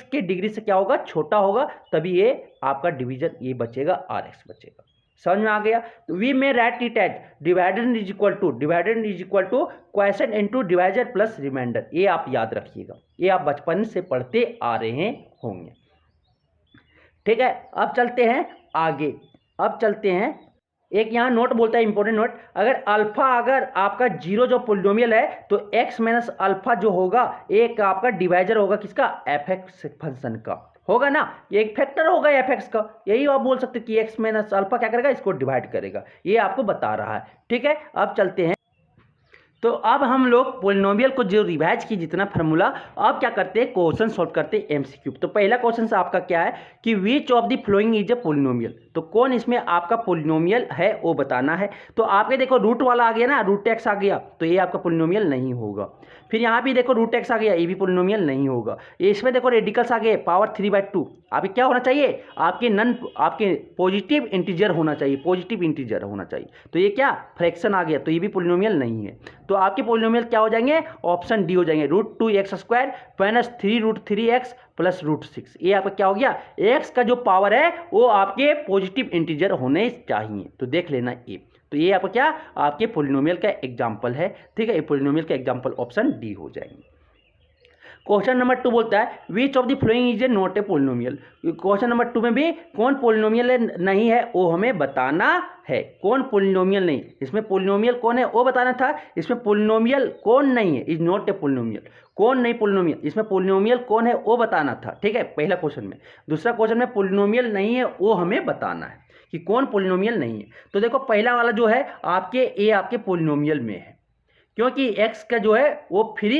के डिग्री से क्या होगा छोटा होगा, तभी ये आपका डिवीजन ये बचेगा आर एक्स बचेगा। समझ में आ गया। तो we may write it as dividend is equal to quotient into divisor plus remainder. ये आप याद रखिएगा, ये आप बचपन से पढ़ते आ रहे होंगे, ठीक है। अब चलते हैं आगे। अब चलते हैं, एक यहाँ नोट बोलता है इंपॉर्टेंट नोट, अगर आपका 0 जो पोलिनोमियल है तो x माइनस अल्फा जो होगा एक आपका डिवाइजर होगा किसका एफ एक्स फंक्शन का होगा ना, ये एक फैक्टर होगा एफ एक्स का, यही आप बोल सकते कि x माइनस अल्फा क्या करेगा इसको डिवाइड करेगा, ये आपको बता रहा है, ठीक है। अब चलते हैं, तो अब हम लोग पोलिनोमियल को जो रिवाइज की जितना फार्मूला, अब क्या करते हैं क्वेश्चन सॉल्व करते हैं एमसीक्यू। तो पहला क्वेश्चन आपका क्या है कि which of the following is a polynomial, तो कौन इसमें आपका पोलिनोमियल है वो बताना है। तो आपके देखो रूट वाला आ गया ना, रूट एक्स आ गया तो ये आपका पोलिनोमियल नहीं होगा। फिर यहाँ भी देखो रूट एक्स आ गया, ये भी पोलिनोमियल नहीं होगा। इसमें देखो रेडिकल्स आ गए पावर 3/2, आपके क्या होना चाहिए आपके पॉजिटिव इंटीजर होना चाहिए, तो ये क्या फ्रैक्शन आ गया, तो ये भी पोलिनोमियल नहीं है। तो आपके पोलिनोमियल क्या हो जाएंगे ऑप्शन डी हो जाएंगे, √2x² माइनस 3√3x प्लस √6। ये आपका क्या हो गया x का जो पावर है वो आपके पॉजिटिव इंटीजर होने चाहिए, तो देख लेना ये। तो ये आपका क्या आपके पोलिनोमियल का एग्जाम्पल है, ठीक है। ये पोलिनोमियल का एग्जाम्पल ऑप्शन डी हो जाएंगे। क्वेश्चन नंबर 2 बोलता है which of the following is a naught A polynomial. Question number 2 में भी कौन पोलिनोमियल नहीं है वो हमें बताना है, कौन पोलिनोमियल नहीं, इसमें पोलिनोमियल कौन है वो बताना था, इसमें पोलिनोमियल कौन नहीं है इज नॉट ए पोलिनोमियल, कौन नहीं पोलिनोमियल, इसमें पोलिनोमियल कौन है वो बताना था, ठीक है, पहला क्वेश्चन में। दूसरा क्वेश्चन में पोलिनोमियल नहीं है वो हमें बताना है कि कौन पोलिनोमियल नहीं है। तो देखो पहला वाला जो है आपके पोलिनोमियल में है, क्योंकि एक्स का जो है वो फ्री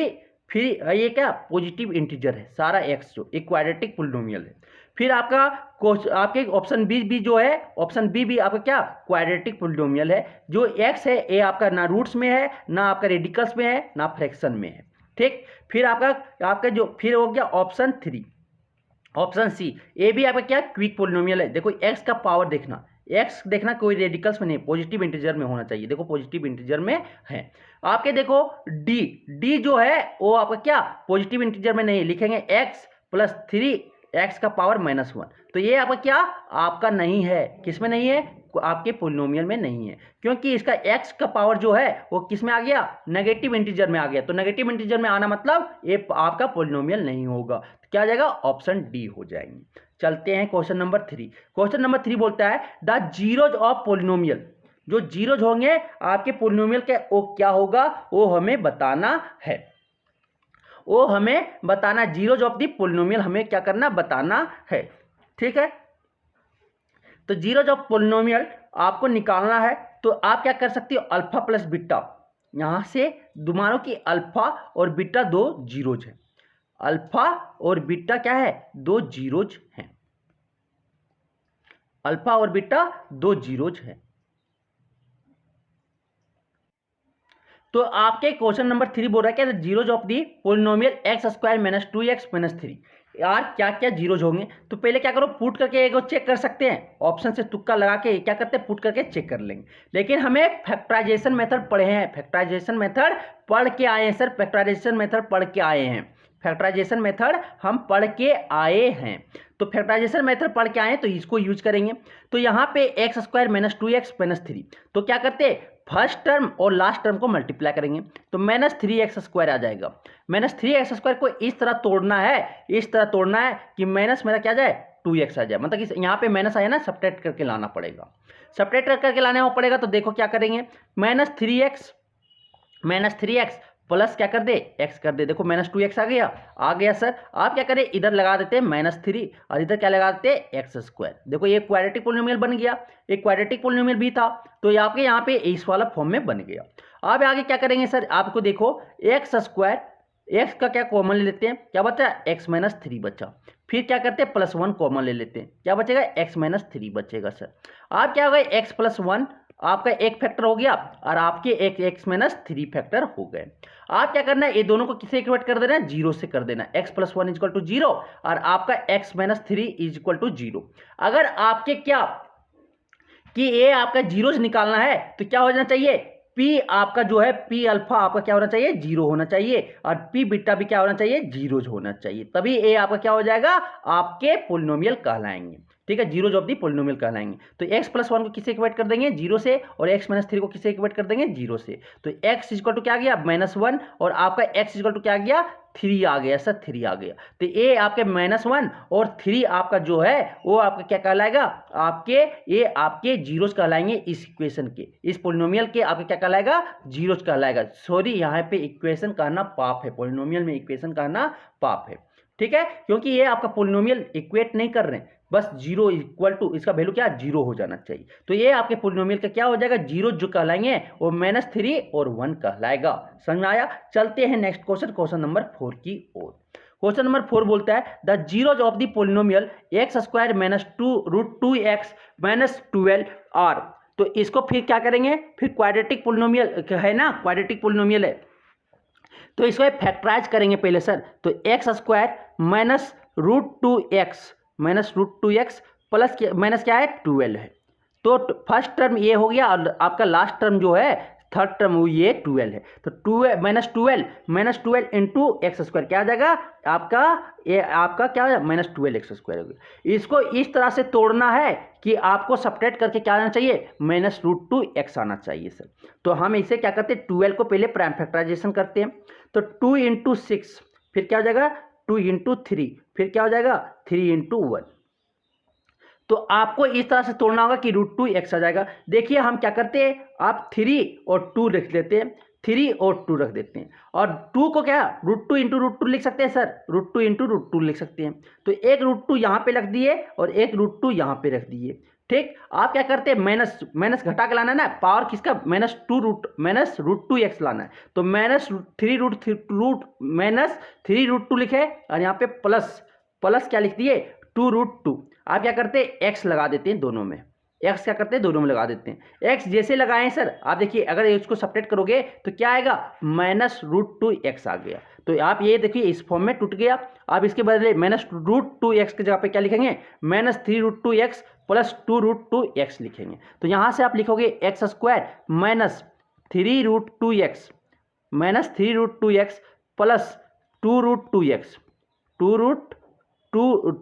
ये क्या पॉजिटिव इंटीजर है सारा एक्स जो एक क्वाड्रेटिक पोलिनोमियल है। फिर आपके ऑप्शन बी जो है, ऑप्शन बी भी आपका क्या क्वाड्रेटिक पोलिनोमियल है। जो एक्स है ये आपका ना रूट्स में है, ना आपका रेडिकल्स में है, ना फ्रैक्शन में है, ठीक। फिर आपका जो फिर हो गया ऑप्शन सी, ये भी आपका क्या क्विक पोलिनोमियल है। देखो एक्स का पावर देखना, एक्स देखना कोई रेडिकल्स में नहीं, पॉजिटिव इंटीजर में होना चाहिए। देखो पॉजिटिव इंटीजर में है। आपके देखो डी जो है वो आपका क्या पॉजिटिव इंटीजर में नहीं, लिखेंगे एक्स प्लस 3x का पावर -1। तो ये आपका क्या आपका नहीं है, किस में नहीं है, आपके पोलिनोमियल में नहीं है, क्योंकि इसका x का पावर जो है वो किस में आ गया, नेगेटिव इंटीजर में आ गया। तो नेगेटिव इंटीजर में आना मतलब ये आपका पोलिनोमियल नहीं होगा। तो क्या आ जाएगा, ऑप्शन डी हो जाएंगे। चलते हैं क्वेश्चन नंबर 3। क्वेश्चन नंबर 3 बोलता है द जीरोज ऑफ पोलिनोमियल, जो जीरोज होंगे आपके पोलिनोमियल के वो क्या होगा, वो हमें बताना है। वो हमें बताना, जीरोज ऑफ दी पोलिनोमियल हमें क्या करना, बताना है। ठीक है, तो जीरोज ऑफ पोलिनोमियल आपको निकालना है। तो आप क्या कर सकते हो, अल्फा प्लस बीटा, यहां से दोनों की अल्फा और बीटा दो जीरोज है। अल्फा और बीटा क्या है, दो जीरोज हैं। अल्फा और बीटा दो जीरोज है। तो आपके क्वेश्चन नंबर 3 बोल रहा है कि zeros of the polynomial x² - 2x - 3। यार क्या क्या जीरोज होंगे, तो पहले क्या करो, पुट करके एक चेक कर सकते हैं, ऑप्शन से तुक्का लगा के क्या करते हैं, पुट करके चेक कर लेंगे। लेकिन हमें फैक्टराइजेशन मेथड पढ़े हैं, फैक्टराइजेशन मेथड पढ़ के आए हैं सर, फैक्टराइजेशन मेथड पढ़ के आए हैं, फैक्टराइजेशन मेथड हम पढ़ के आए हैं। तो फैक्टराइजेशन मेथड पढ़ के आए हैं तो इसको यूज करेंगे। तो यहाँ पे x² - 2x - 3, तो क्या करते हैं, फर्स्ट टर्म और लास्ट टर्म को मल्टीप्लाई करेंगे तो -3x² आ जाएगा। -3x² को इस तरह तोड़ना है, इस तरह तोड़ना है कि माइनस मेरा क्या जाए, 2x आ जाए, मतलब कि यहाँ पे माइनस आया ना, सब्ट्रैक्ट करके लाना पड़ेगा, सब्ट्रैक्ट करके लाने को पड़ेगा। तो देखो क्या करेंगे, -3x प्लस क्या कर दे, x कर दे। देखो -2x आ गया सर। आप क्या करें, इधर लगा देते हैं -3 और इधर क्या लगा देते हैं, x²। देखो ये क्वाड्रेटिक पोलिनोमियल बन गया, एक क्वाड्रेटिक पोलिनोमियल भी था, तो ये आपके यहाँ पे इस वाला फॉर्म में बन गया। अब आगे क्या करेंगे सर, आपको देखो x², x का क्या कॉमन ले लेते हैं, क्या बचा, x - 3 बचा। फिर क्या करते हैं, +1 कॉमन ले लेते हैं, क्या बचेगा, x - 3 बचेगा सर। आप क्या होगा, x + 1 आपका एक फैक्टर हो गया और आपके एक x - 3 फैक्टर हो गए। आप क्या करना है, ये दोनों को किससे इक्वेट कर देना है, 0 से कर देना, x + 1 = 0 और आपका x - 3 = 0। अगर आपके क्या कि ये आपका जीरोज निकालना है तो क्या हो जाना चाहिए, P आपका जो है P अल्फा आपका क्या होना चाहिए, 0 होना चाहिए और P बीटा भी क्या होना चाहिए, जीरोज होना चाहिए, तभी ये आपका क्या हो जाएगा, आपके पोलिनोमियल कहलाएंगे। ठीक है, जीरोज ऑफ दी पोलिनोमियल कहलाएंगे। तो x + 1 को किससे इक्वेट कर देंगे, 0 से, और x - 3 को किससे इक्वेट कर देंगे, 0 से। तो x = क्या गया, -1 और आपका x = क्या गया, 3 आ गया सर, 3 आ गया। तो ये आपके -1 और 3 आपका जो है वो आपका क्या कहलाएगा, आपके ये आपके जीरोज कहलाएंगे इस इक्वेशन के, इस पोलिनोमियल के आपके क्या कहलाएगा, जीरोज कहलाएगा। सॉरी यहाँ पे इक्वेशन कहना पाप है, पोलिनोमियल में इक्वेशन कहना पाप है। ठीक है, क्योंकि ये आपका पोलिनोमियल इक्वेट नहीं कर रहे हैं, बस 0 = इसका वैल्यू क्या, 0 हो जाना चाहिए। तो ये आपके पोलिनोमियल का क्या हो जाएगा, जीरो जो कहलाएंगे वो -3 और 1 कहलाएगा। समझ में आया। चलते हैं नेक्स्ट क्वेश्चन, क्वेश्चन नंबर 4 की ओर। क्वेश्चन नंबर 4 बोलता है the zeros of the polynomial x² - 2√2x - 12 are. तो इसको फिर क्या करेंगे, फिर क्वाड्रेटिक पोलिनोमियल है ना, क्वाड्रेटिक पोलिनोमियल है, तो इसको फैक्टराइज करेंगे पहले सर। तो x² - √2x प्लस माइनस क्या है, 12 है। तो फर्स्ट टर्म ये हो गया और आपका लास्ट टर्म जो है थर्ड टर्म वो ये 12 है। तो -12 × x² क्या आ जाएगा आपका, ये आपका क्या है, -12x² हो गया। इसको इस तरह से तोड़ना है कि आपको सब्ट्रैक्ट करके क्या आना चाहिए, -√2x आना चाहिए सर। तो हम इसे क्या करते हैं, 12 को पहले प्राइम फैक्टराइजेशन करते हैं। तो 2 × 6 फिर क्या हो जाएगा, 2 × 3 फिर क्या हो जाएगा, 3 × 1। तो आपको इस तरह से तोड़ना होगा कि √2x आ जाएगा। देखिए हम क्या करते हैं, आप 3 और 2 रख देते हैं, 3 और 2 रख देते हैं, और 2 को क्या √2 × √2 लिख सकते हैं सर, √2 × √2 लिख सकते हैं। तो एक √2 यहाँ पे रख दिए और एक √2 यहाँ पे रख दिए। ठीक, आप क्या करते हैं, माइनस घटा के लाना है ना, पावर किसका, -√2x लाना है। तो -3√2 लिखे और यहाँ पे प्लस क्या लिख दिए, 2√2। आप क्या करते हैं, x लगा देते हैं दोनों में, एक्स क्या करते हैं दोनों में लगा देते हैं। एक्स जैसे लगाएं सर आप देखिए अगर इसको सपरेट करोगे तो क्या आएगा -√2x आ गया। तो आप ये देखिए इस फॉर्म में टूट गया। आप इसके बदले -√2x की जगह पे क्या लिखेंगे -3√2x प्लस 2√2x लिखेंगे। तो यहाँ से आप लिखोगे x² -3√2x plus 2√2x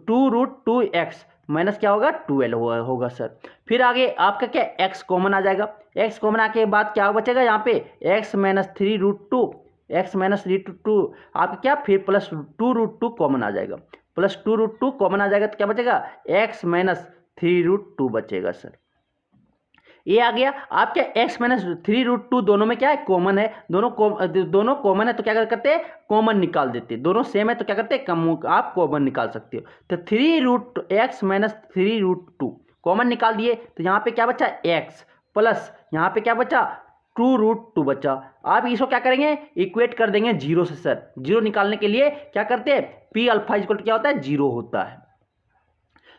2√2x minus क्या होगा 12 होगा सर। फिर आगे आपका क्या x कॉमन आ जाएगा। x कॉमन आके बाद क्या बचेगा यहाँ पे x -3√2 आपका क्या फिर प्लस 2√2 कॉमन आ जाएगा। प्लस 2√2 कॉमन आ जाएगा तो क्या बचेगा x -3√2 बचेगा सर। ये आ गया। आप क्या x -3√2 दोनों में क्या है कॉमन है, दोनों कॉमन है तो क्या करते हैं कॉमन निकाल देते हैं। दोनों सेम है तो क्या करते हैं आप कॉमन निकाल सकते हो। तो x -3√2 कॉमन निकाल दिए तो यहाँ पे क्या बचा x प्लस यहाँ पे क्या बचा 2√2 बचा। आप इसको क्या करेंगे इक्वेट कर देंगे 0 से सर। 0 निकालने के लिए क्या करते हैं p अल्फा इक्वल क्या होता है 0 होता है।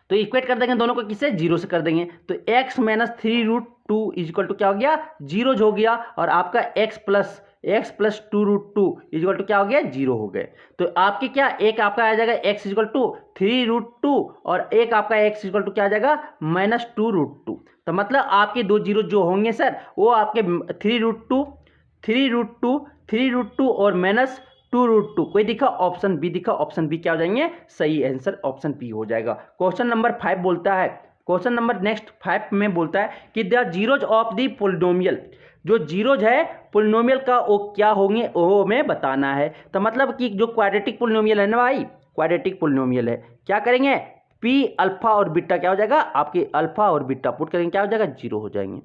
तो इक्वेट कर देंगे दोनों को किससे 0 से कर देंगे। तो x -3√2 इक्वल टू क्या हो गया 0 हो गया और आपका x प्लस 2√2 इक्वल टू क्या हो गया 0 हो गए। तो आपके क्या एक आपका आ जाएगा x इक्वल टू 3√2 और एक आपका x इक्वल टू क्या आ जाएगा -2√2। तो मतलब आपके दो जीरो जो होंगे सर वो आपके 3√2 और -2√2 कोई दिखा ऑप्शन बी दिखा, ऑप्शन बी क्या हो जाएंगे सही आंसर ऑप्शन बी हो जाएगा। क्वेश्चन नंबर 5 बोलता है, क्वेश्चन नंबर नेक्स्ट 5 में बोलता है कि the zeros of the polynomial, जो जीरोज है पोलिनोमियल का वो क्या होंगे वो हमें बताना है। तो मतलब कि जो क्वाड्रेटिक पोलिनोमियल है ना भाई, क्वाड्रेटिक पोलिनोमियल है क्या करेंगे पी अल्फा और बीटा क्या हो जाएगा आपके अल्फा और बीटा पुट करेंगे क्या हो जाएगा 0 हो जाएंगे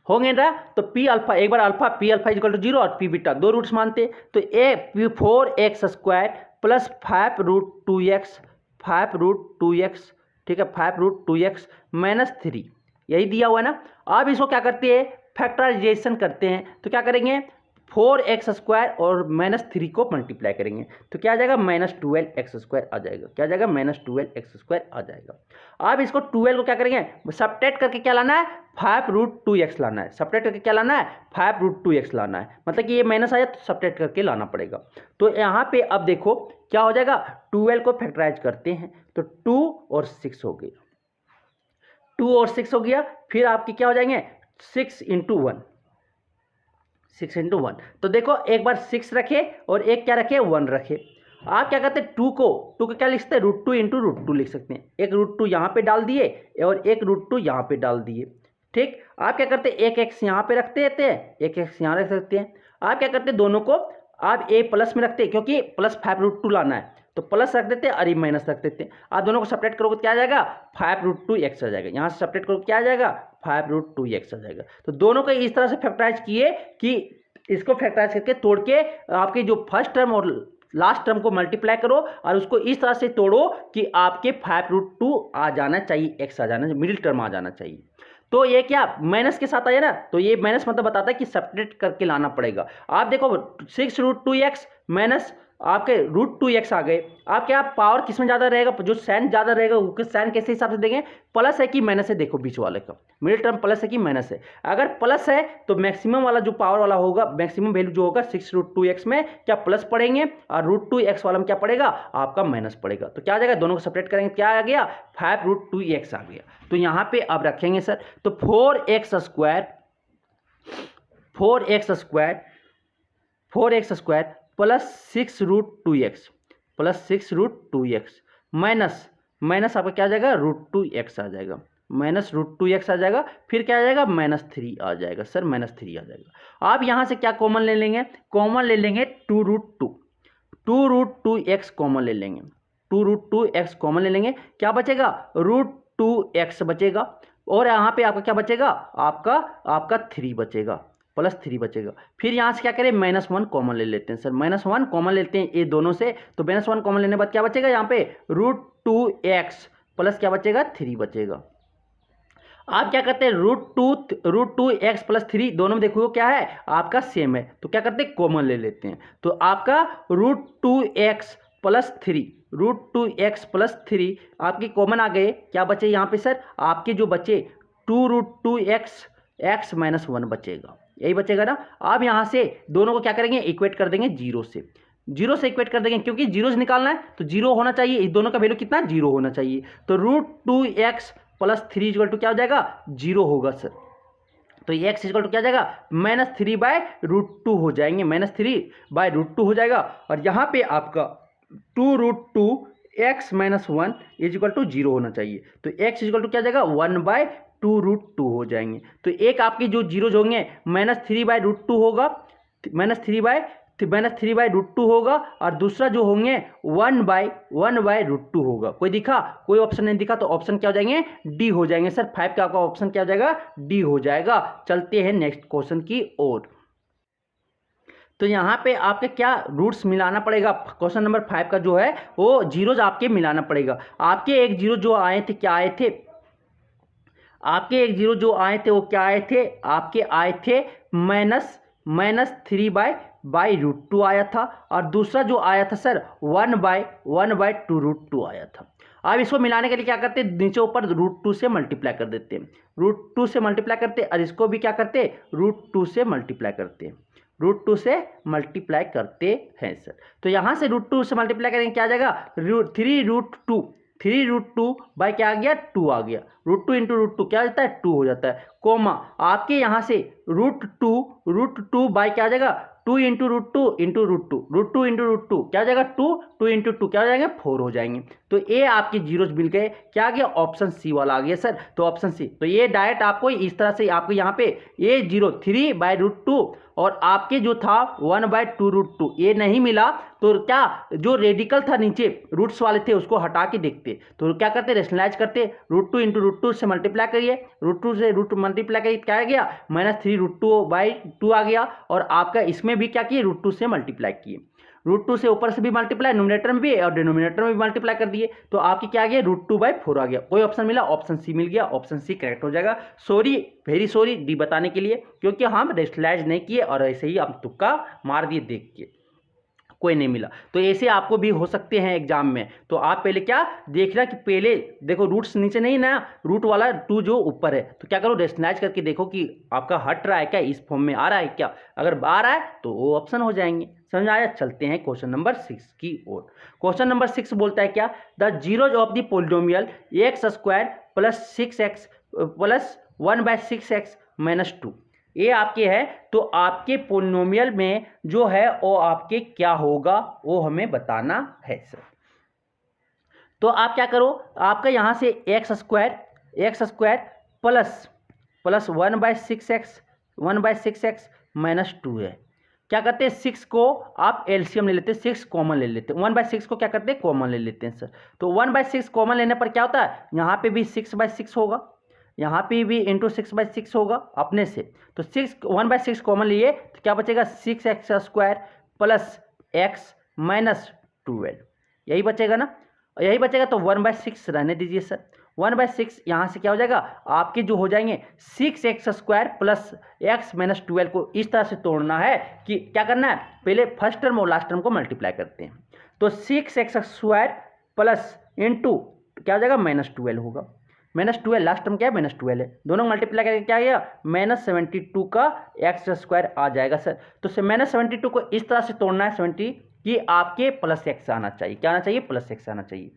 होंगे ना। तो पी अल्फा एक बार alpha p alpha equal to 0 और पी बीटा दो रूट्स मानते हैं। तो 4x² प्लस 5√2x ठीक है 5√2x -3 यही दिया हुआ है ना। अब इसको क्या करते हैं फैक्टराइजेशन करते हैं। तो क्या करेंगे 4x² और -3 को मल्टीप्लाई करेंगे तो क्या आ जाएगा -12x² आ जाएगा। क्या आ जाएगा -12x² आ जाएगा। अब इसको 12 को क्या करेंगे सब्ट्रैक्ट करके क्या लाना है 5√2x लाना है। सब्ट्रैक्ट करके क्या लाना है 5√2x लाना है। मतलब कि ये माइनस आया तो सब्ट्रैक्ट करके लाना पड़ेगा। तो यहाँ पे अब देखो क्या हो जाएगा 12 को फैक्टराइज करते हैं तो 2 और 6 हो गया 2 और 6 हो गया। फिर आपके क्या हो जाएंगे 6 × 1 6 × 1। तो देखो एक बार 6 रखे और एक क्या रखे 1 रखे। आप क्या करते हैं 2 को क्या लिखते हैं √2 × √2 लिख सकते हैं। एक √2 यहाँ पे डाल दिए और एक √2 यहाँ पे डाल दिए। ठीक आप क्या करते हैं एक x यहाँ पे रखते रहते हैं एक x यहाँ रख सकते हैं। आप क्या करते हैं दोनों को आप a प्लस में रखते हैं क्योंकि प्लस 5√2 लाना है तो प्लस रख देते हैं और ये माइनस रख देते हैं। आप दोनों को सेपरेट करोगे तो क्या आ जाएगा 5√2x आ जाएगा। यहाँ से सेपरेट करोगे क्या आ जाएगा 5√2x आ जाएगा। तो दोनों को इस तरह से फैक्टराइज किए कि इसको फैक्टराइज करके तोड़ के आपके जो फर्स्ट टर्म और लास्ट टर्म को मल्टीप्लाई करो और उसको इस तरह से तोड़ो कि आपके 5√2 आ जाना चाहिए x आ जाना चाहिए मिडिल टर्म आ जाना चाहिए। तो ये क्या माइनस के साथ आया ना तो ये माइनस मतलब बताता है कि सेपरेट करके लाना पड़ेगा। आप देखो 6√2x माइनस आपके √2x आ गए। आप क्या पावर किस में ज़्यादा रहेगा जो साइन ज़्यादा रहेगा वो साइन कैसे हिसाब से देंगे प्लस है कि माइनस है। देखो बीच वाले का मिडिल टर्म प्लस है कि माइनस है। अगर प्लस है तो मैक्सिमम वाला जो पावर वाला होगा मैक्सिमम वैल्यू जो होगा 6√2x में क्या प्लस पड़ेंगे और √2x वाला में क्या पड़ेगा आपका माइनस पड़ेगा। तो क्या आ जाएगा दोनों को सेपरेट करेंगे क्या आ गया 5√2x आ गया। तो यहाँ पे आप रखेंगे सर तो 4x² प्लस 6√2x माइनस आपका क्या आ जाएगा √2x आ जाएगा -√2x आ जाएगा। फिर क्या आ जाएगा -3 आ जाएगा सर -3 आ जाएगा। आप यहाँ से क्या कॉमन ले लेंगे 2√2x कॉमन ले लेंगे 2√2x कॉमन ले लेंगे क्या बचेगा √2x बचेगा और यहाँ पे आपका क्या बचेगा आपका 3 बचेगा +3 बचेगा। फिर यहाँ से क्या करें -1 कॉमन ले लेते हैं सर -1 कॉमन लेते हैं ये दोनों से। तो -1 कॉमन लेने के बाद क्या बचेगा यहाँ पे √2x प्लस क्या बचेगा 3 बचेगा। आप क्या करते हैं √2x + 3 दोनों में देखो क्या है आपका सेम है तो क्या करते हैं कॉमन ले लेते हैं। तो आपका √2x + 3 √2x प्लस 3 आपके कॉमन आ गए, क्या बचे यहाँ पे सर आपके जो बचे 2√2x x माइनस 1 बचेगा, यही बचेगा ना। अब यहाँ से दोनों को क्या करेंगे इक्वेट कर देंगे जीरो से इक्वेट कर देंगे, क्योंकि जीरो से निकालना है तो जीरो होना चाहिए, इस दोनों का वैल्यू कितना जीरो होना चाहिए। तो √2x प्लस 3 इक्वल टू क्या हो जाएगा जीरो होगा सर। तो ये x इक्वल टू क्या जाएगा -3/√2 हो जाएंगे, -3/√2 हो जाएगा। और यहाँ पे आपका 2√2x minus 1 is equal to zero होना चाहिए। तो x इक्वल टू क्या जाएगा 1/2√2 हो जाएंगे। तो एक आपके जो जीरोज होंगे -3/√2 होगा, -3/√2 होगा, और दूसरा जो होंगे 1/√2 होगा। कोई दिखा, कोई ऑप्शन नहीं दिखा, तो ऑप्शन क्या हो जाएंगे डी हो जाएंगे सर। 5 का आपका ऑप्शन क्या हो जाएगा डी हो जाएगा। चलते हैं नेक्स्ट क्वेश्चन की ओर। तो यहाँ पे आपके क्या रूट्स मिलाना पड़ेगा, क्वेश्चन नंबर 5 का जो है वो जीरोज आपके मिलाना पड़ेगा। आपके एक जीरो जो आए थे क्या आए थे, आपके एक जीरो जो आए थे वो क्या आए थे, आपके आए थे -3/√2 आया था, और दूसरा जो आया था सर 1/2√2 आया था। अब इसको मिलाने के लिए क्या करते हैं, नीचे ऊपर √2 से मल्टीप्लाई कर देते हैं, √2 से मल्टीप्लाई करते हैं, और इसको भी क्या करते हैं √2 से मल्टीप्लाई करते हैं, √2 से मल्टीप्लाई करते हैं सर। तो यहाँ से √2 से मल्टीप्लाई करेंगे क्या आ जाएगा 3√2 बाई क्या आ गया 2 आ गया, √2 इंटू √2 क्या हो जाता है 2 हो जाता है, कोमा आपके यहाँ से √2 बाई क्या आ जाएगा 2 इंटू √2 इंटू √2 इंटू √2 क्या हो जाएगा 2 इंटू 2 क्या हो जाएगा 4 हो जाएंगे। तो ये आपके जीरोज मिल गए, क्या आ गया ऑप्शन सी वाला आ गया सर। तो ऑप्शन सी, तो ये डायरेक्ट आपको इस तरह से आपको यहाँ पे ये 3/√2 और आपके जो था 1/2√2 ये नहीं मिला, तो क्या जो रेडिकल था नीचे रूट्स वाले थे उसको हटा के देखते, तो क्या करते रेशनलाइज करते, √2 इंटू √2 से मल्टीप्लाई करिए, √2 से √2 मल्टीप्लाई करिए क्या आ गया -3√2/2 आ गया। और आपका इसमें भी क्या किए √2 से मल्टीप्लाई किए, √2 से ऊपर से भी मल्टीप्लाई न्यूमरेटर में भी और डिनोमिनेटर में भी मल्टीप्लाई कर दिए, तो आपकी क्या आ गया √2/4 आ गया। कोई ऑप्शन मिला, ऑप्शन सी मिल गया, ऑप्शन सी करेक्ट हो जाएगा। सॉरी, वेरी सॉरी डी बताने के लिए, क्योंकि हम रेशनलाइज नहीं किए और ऐसे ही हम तुक्का मार दिए देख के, कोई नहीं मिला। तो ऐसे आपको भी हो सकते हैं एग्जाम में। तो आप पहले क्या देख रहा कि पहले देखो रूट्स नीचे नहीं ना, रूट वाला 2 जो ऊपर है, तो क्या करो रेशनलाइज करके देखो कि आपका हट रहा है क्या, इस फॉर्म में आ रहा है क्या, अगर आ रहा है तो वो ऑप्शन हो जाएंगे। समझ आया। चलते हैं क्वेश्चन नंबर 6 की ओर। क्वेश्चन नंबर 6 बोलता है क्या, the zeros of the polynomial x² plus 6x plus 1/6x minus 2 ये आपके है। तो आपके पोलिनोमियल में जो है वो आपके क्या होगा वो हमें बताना है सर। तो आप क्या करो, आपका यहाँ से x² प्लस 1/6x माइनस 2 है। क्या करते हैं 6 को आप एलसीएम ले लेते हैं, 6 कॉमन ले लेते हैं, 1/6 को क्या करते हैं कॉमन ले लेते हैं सर। तो 1/6 कॉमन लेने पर क्या होता है, यहाँ पे भी 6/6 होगा, यहाँ पे भी इंटू 6/6 होगा अपने से। तो 1/6 कॉमन लिए तो क्या बचेगा 6x² प्लस x माइनस 12, यही बचेगा ना, यही बचेगा। तो 1/6 रहने दीजिए सर, 1/6 यहाँ से क्या हो जाएगा आपके जो हो जाएंगे 6x² प्लस x माइनस 12 को इस तरह से तोड़ना है कि क्या करना है, पहले फर्स्ट टर्म और लास्ट टर्म को मल्टीप्लाई करते हैं। तो 6x² प्लस इंटू क्या हो जाएगा -12 होगा, -12 लास्ट टर्म क्या है -12 है, दोनों मल्टीप्लाई करके क्या गया -72 का x² आ जाएगा सर। तो -72 को इस तरह से तोड़ना है 70 कि आपके प्लस x आना चाहिए, क्या आना चाहिए प्लस x आना चाहिए।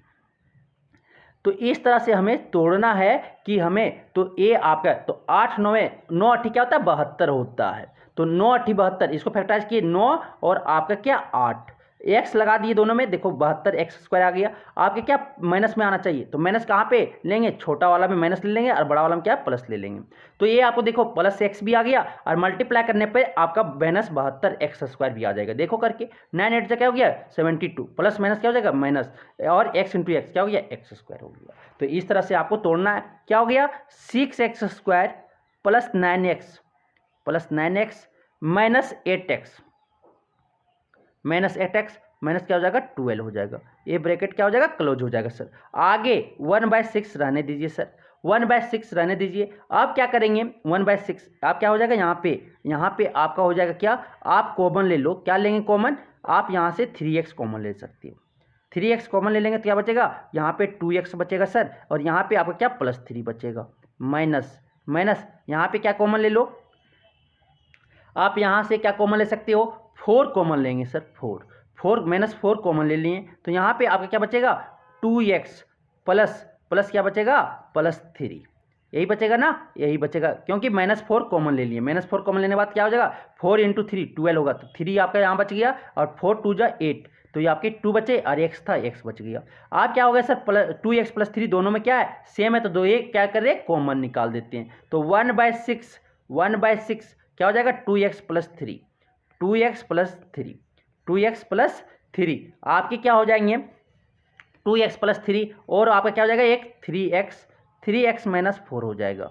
तो इस तरह से हमें तोड़ना है कि हमें, तो ये आपका तो 8 9 9 8 क्या होता है 72 होता है। तो 9 8 72, इसको फैक्टराइज किए 9 और आपका क्या 8, एक्स लगा दिए दोनों में, देखो 72x² आ गया। आपके क्या माइनस में आना चाहिए, तो माइनस कहाँ पे लेंगे, छोटा वाला में माइनस ले लेंगे और बड़ा वाला में क्या प्लस ले लेंगे। तो ये आपको देखो प्लस x भी आ गया और मल्टीप्लाई करने पे आपका माइनस 72x² भी आ जाएगा। देखो करके 9 8 से क्या हो गया 72 प्लस माइनस क्या हो जाएगा माइनस और x इंटू एक्स क्या हो गया x² हो गया। तो इस तरह से आपको तोड़ना है, क्या हो गया 6x² plus 9x minus 8x minus क्या हो जाएगा 12 हो जाएगा। ये ब्रैकेट क्या हो जाएगा क्लोज हो जाएगा सर। आगे 1/6 रहने दीजिए सर, 1/6 रहने दीजिए। अब क्या करेंगे 1/6 आप क्या हो जाएगा यहाँ पे आपका हो जाएगा क्या, आप कॉमन ले लो, क्या लेंगे कॉमन, आप यहाँ से 3x कॉमन ले सकते हो, 3x कॉमन ले लेंगे तो क्या बचेगा, यहाँ पे 2x बचेगा सर, और यहाँ पे आपका क्या +3 बचेगा, माइनस माइनस यहाँ पे क्या कॉमन ले लो, आप यहाँ से क्या कॉमन ले सकते हो, 4 कॉमन लेंगे सर, 4 -4 कॉमन ले लिए तो यहाँ पे आपका क्या बचेगा 2x प्लस प्लस क्या बचेगा +3, यही बचेगा ना, यही बचेगा क्योंकि -4 कॉमन ले लिए, -4 कॉमन लेने के बाद क्या हो जाएगा 4 × 3 12 होगा, तो 3 आपका यहाँ बच गया और 4 2 जा 8, तो ये आपके 2 बचे और x था, x बच गया। आप क्या हो गया सर 2x + 3 दोनों में क्या है सेम है, तो दो ये क्या कर रहे हैं कॉमन निकाल देते हैं, तो 1/6 क्या हो जाएगा 2x + 3 2x + 3 आपके क्या हो जाएंगे 2x + 3 और आपका क्या हो जाएगा एक 3x -4 हो जाएगा,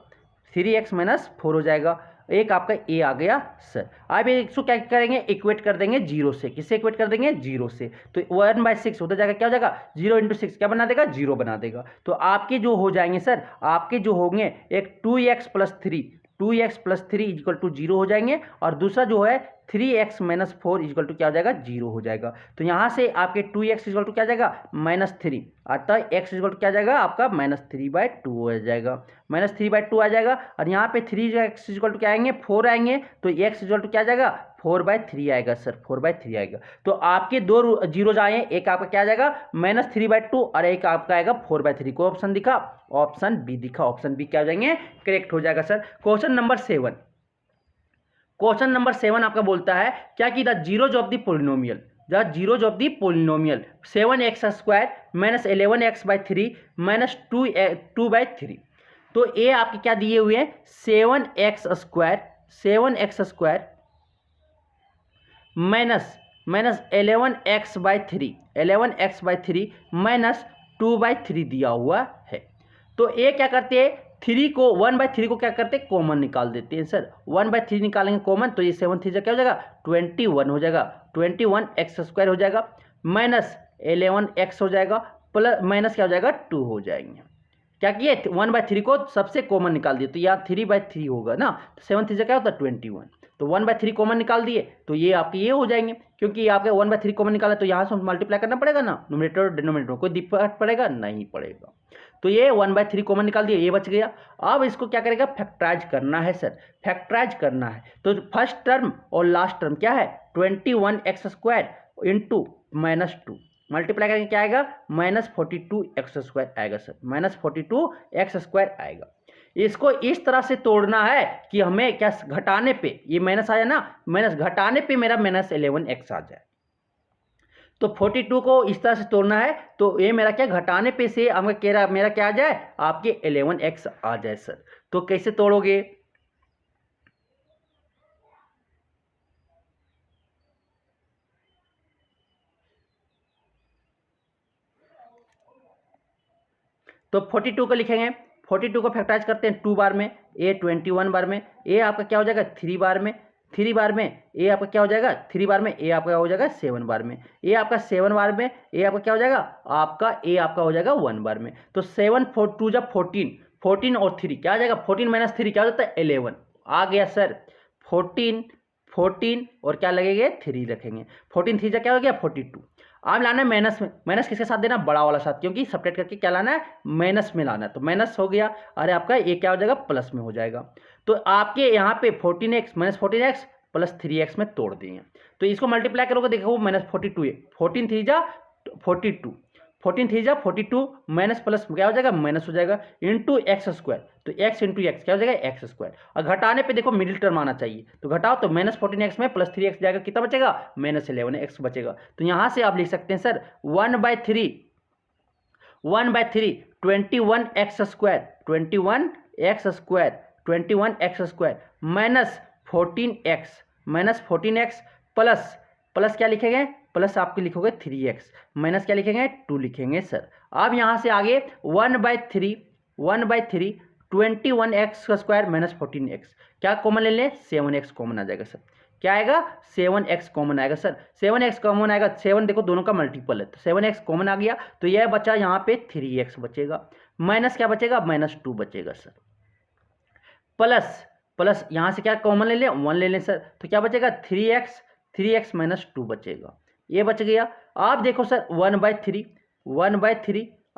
3x -4 हो जाएगा, एक आपका a आ गया सर। अब इसको क्या करेंगे इक्वेट कर देंगे 0 से, किससे इक्वेट कर देंगे 0 से, तो 1/6 होता जाएगा क्या हो जाएगा 0 × 6 क्या बना देगा 0 बना देगा, तो आपके जो हो जाएंगे सर आपके जो होंगे एक 2x + 3 = 0 हो जाएंगे और दूसरा जो है 3x - 4 = क्या हो जाएगा 0 हो जाएगा, तो यहाँ से आपके 2x = क्या जाएगा -3 अतः x = क्या जाएगा आपका -3/2 हो जाएगा, -3/2 आ जाएगा और यहाँ पे 3x = क्या आएंगे 4 आएंगे, तो x = क्या जाएगा 4/3 आएगा सर, 4/3 आएगा, तो आपके दो जीरोज आए, एक आपका क्या जाएगा -3/2 और एक आपका आएगा 4/3, को ऑप्शन दिखा, ऑप्शन बी दिखा, ऑप्शन बी क्या हो जाएंगे करेक्ट हो जाएगा सर। क्वेश्चन नंबर 7 आपका बोलता है क्या कि the zeros of the polynomial 7x² - 11x/3 - 2/3, तो ये आपके क्या दिए हुए हैं 7x² -11x/3 -2/3 दिया हुआ है, तो ये क्या करते हैं 1/3 को क्या करते हैं कॉमन निकाल देते हैं सर, 1/3 निकालेंगे कॉमन तो ये 7 3 क्या हो जाएगा 21 हो जाएगा, 21x² हो जाएगा -11x हो जाएगा प्लस माइनस क्या हो जाएगा 2 हो जाएंगे, क्या किए 1/3 को सबसे कॉमन निकाल दिए, तो यहाँ 3/3 होगा ना, तो 7 3 क्या होता है 21, तो 1/3 कॉमन निकाल दिए तो ये आपके ये हो जाएंगे, क्योंकि आपके 1/3 कॉमन निकाला तो यहाँ से मल्टीप्लाई करना पड़ेगा ना न्यूमरेटर और डिनोमिनेटर, कोई दिक्कत पड़ेगा नहीं पड़ेगा, तो ये 1/3 कॉमन निकाल दिया, ये बच गया। अब इसको क्या करेगा फैक्टराइज करना है सर, फैक्टराइज करना है, तो फर्स्ट टर्म और लास्ट टर्म क्या है 21x² इंटू -2 मल्टीप्लाई करेंगे क्या आएगा -42x² आएगा सर, -42x² आएगा। इसको इस तरह से तोड़ना है कि हमें क्या घटाने पे ये माइनस आया ना, माइनस घटाने पे मेरा -11x आ जाए, तो 42 को इस तरह से तोड़ना है, तो ये मेरा क्या घटाने पे से हमें कह रहा मेरा क्या आ जाए आपके 11x आ जाए सर, तो कैसे तोड़ोगे तो 42 को लिखेंगे, 42 को फैक्टराइज करते हैं 2 बार में, ए 21 बार में, ए आपका क्या हो जाएगा 3 बार में, 3 बार में ए आपका क्या हो जाएगा 3 बार में, ए आपका हो जाएगा 7 बार में, ए आपका 7 बार में, ए आपका क्या हो जाएगा आपका ए आपका हो जाएगा 1 बार में, तो 7 4 2 जा 14, 14 और 3 क्या आ जाएगा 14 - 3 क्या हो जाता है 11 आ गया सर, 14 और क्या लगेंगे 3 रखेंगे, 14 3 जा क्या हो गया 42। अब लाना है माइनस में, माइनस किसके साथ देना बड़ा वाला साथ, क्योंकि सब्ट्रैक्ट करके क्या लाना है माइनस में लाना है, तो माइनस हो गया, अरे आपका ये क्या हो जाएगा प्लस में हो जाएगा, तो आपके यहाँ पे 14x -14x प्लस 3x में तोड़ देंगे, तो इसको मल्टीप्लाई करोगे देखो -42 है, 14 3 जा 42, 14 3 जा 42 माइनस प्लस क्या हो जाएगा माइनस हो जाएगा इंटू x², तो x इंटू एक्स क्या हो जाएगा x², और घटाने पे देखो मिडिल टर्म आना चाहिए, तो घटाओ तो -14x में प्लस 3x जाएगा, कितना बचेगा -11x बचेगा, तो यहाँ से आप लिख सकते हैं सर 1/3 21x² -14x प्लस क्या लिखेंगे प्लस आपके लिखोगे 3x माइनस क्या लिखेंगे 2 लिखेंगे सर। अब यहाँ से आगे 1/3 21x² -14x क्या कॉमन ले लें 7x कॉमन आ जाएगा सर, क्या आएगा 7x कॉमन आएगा सर, 7x कॉमन आएगा, 7 देखो दोनों का मल्टीपल है, तो 7x कॉमन आ गया, तो यह बचा यहाँ पे 3x बचेगा, माइनस क्या बचेगा -2 बचेगा सर, प्लस यहाँ से क्या कॉमन ले लें 1 ले लें सर, तो क्या बचेगा 3x -2 बचेगा, ये बच गया। आप देखो सर 1/3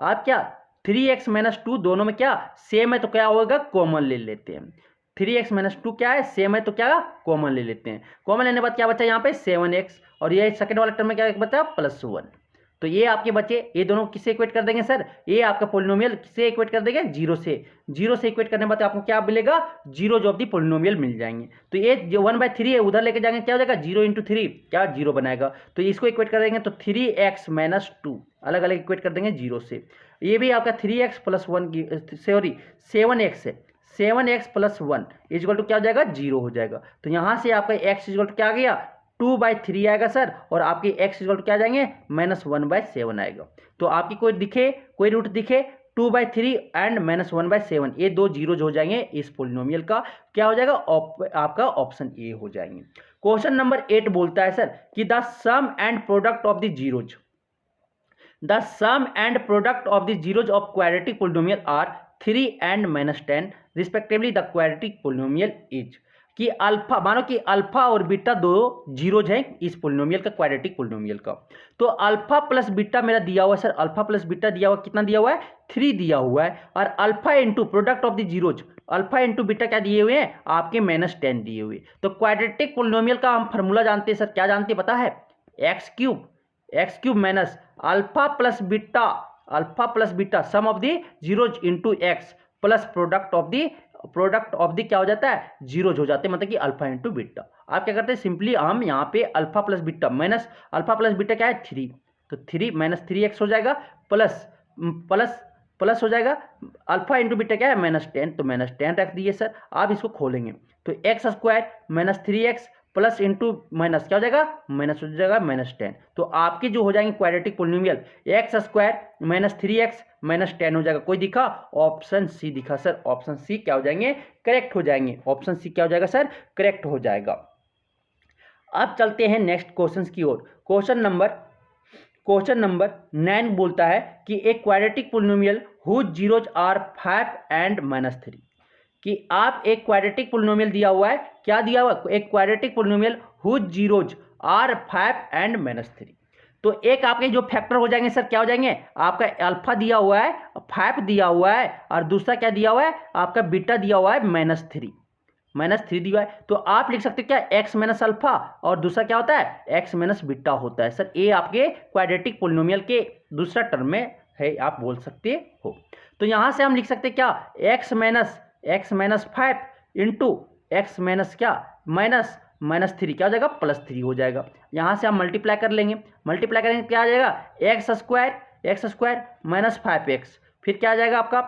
आप क्या 3x - 2 दोनों में क्या सेम है तो क्या होगा कॉमन ले लेते हैं। 3x - 2 क्या है सेम है तो क्या कॉमन ले लेते हैं। कॉमन लेने के बाद क्या बचा यहाँ पे 7x और ये सेकंड वाला टर्म में क्या बचा +1। तो ये आपके बचे, ये दोनों किससे इक्वेट कर देंगे सर, ये आपका पोलिनोमियल किससे इक्वेट कर देंगे 0 से। 0 से इक्वेट करने के बाद आपको क्या मिलेगा जीरोज ऑफ दी पोलिनोमियल मिल जाएंगे। तो ये जो 1/3 है उधर लेके जाएंगे क्या हो जाएगा 0 × 3 क्या 0 बनाएगा। तो इसको इक्वेट कर देंगे तो 3x - 2 अलग अलग इक्वेट कर देंगे 0 से। ये भी आपका 3x + 1 सॉरी 7x है, 7x + 1 इक्वल टू क्या हो जाएगा 0 हो जाएगा। तो यहाँ से आपका x इक्वल टू क्या आ गया 2/3 आएगा सर, और आपके x इक्वल टू क्या आ जाएंगे -1/7 आएगा। तो आपकी कोई रूट दिखे 2/3 एंड -1/7 ये दो जीरोज हो जाएंगे इस पोलिनोमियल का, क्या हो जाएगा आपका ऑप्शन ए हो जाएंगे। क्वेश्चन नंबर 8 बोलता है सर कि the sum and product of the zeros of the zeros of quadratic polynomial are 3 and -10 respectively. The quadratic polynomial is कि अल्फा, मानो कि अल्फा और बीटा दो जीरोज हैं इस पोलिनोमियल का, क्वाड्रेटिक पोलिनोमियल का। तो अल्फा प्लस बीटा मेरा दिया हुआ है सर, अल्फा प्लस बीटा दिया हुआ कितना दिया हुआ है 3 दिया हुआ है, और alpha into product of the zeros alpha into beta क्या दिए हुए हैं आपके -10 दिए हुए। तो क्वाड्रेटिक पोलिनोमियल का हम फार्मूला जानते हैं सर, क्या जानते हैं पता है x cube minus alpha plus beta sum of the zeros into x plus product of the क्या हो जाता है जीरोज हो जाते हैं, मतलब कि अल्फा इंटू बीटा। आप क्या करते हैं सिंपली हम यहाँ पे alpha plus beta minus alpha plus beta क्या है 3, तो 3 - 3x हो जाएगा प्लस हो जाएगा अल्फा इंटू बीटा क्या है -10, तो -10 रख दिए सर। आप इसको खोलेंगे तो x² - 3x plus into minus क्या हो जाएगा माइनस हो जाएगा -10। तो आपके जो हो जाएंगे क्वाड्रेटिक पोलिनोमियल x² - 3x -10 हो जाएगा। कोई दिखा ऑप्शन सी दिखा सर, ऑप्शन सी क्या हो जाएंगे करेक्ट हो जाएंगे, ऑप्शन सी क्या हो जाएगा सर करेक्ट हो जाएगा। अब चलते हैं नेक्स्ट क्वेश्चन की ओर। क्वेश्चन नंबर 9 बोलता है कि एक quadratic polynomial whose zeros are 5 and -3, कि आप एक क्वाड्रेटिक पोलिनोमियल दिया हुआ है, क्या दिया हुआ एक quadratic polynomial whose zeros are 5 and -3। तो एक आपके जो फैक्टर हो जाएंगे सर क्या हो जाएंगे, आपका अल्फा दिया हुआ है 5 दिया हुआ है, और दूसरा क्या दिया हुआ है आपका बीटा दिया हुआ है -3 दिया है। तो आप लिख सकते क्या x - अल्फा और दूसरा क्या होता है x - बीटा होता है सर। ये आपके क्वाड्रेटिक पोलिनोमियल के दूसरा टर्म में है, आप बोल सकते हो। तो यहां से हम लिख सकते क्या x - 5 इंटू x -3 क्या हो जाएगा +3 हो जाएगा। यहाँ से हम मल्टीप्लाई कर लेंगे, मल्टीप्लाई करेंगे क्या आ जाएगा x² - 5x, फिर क्या आ जाएगा आपका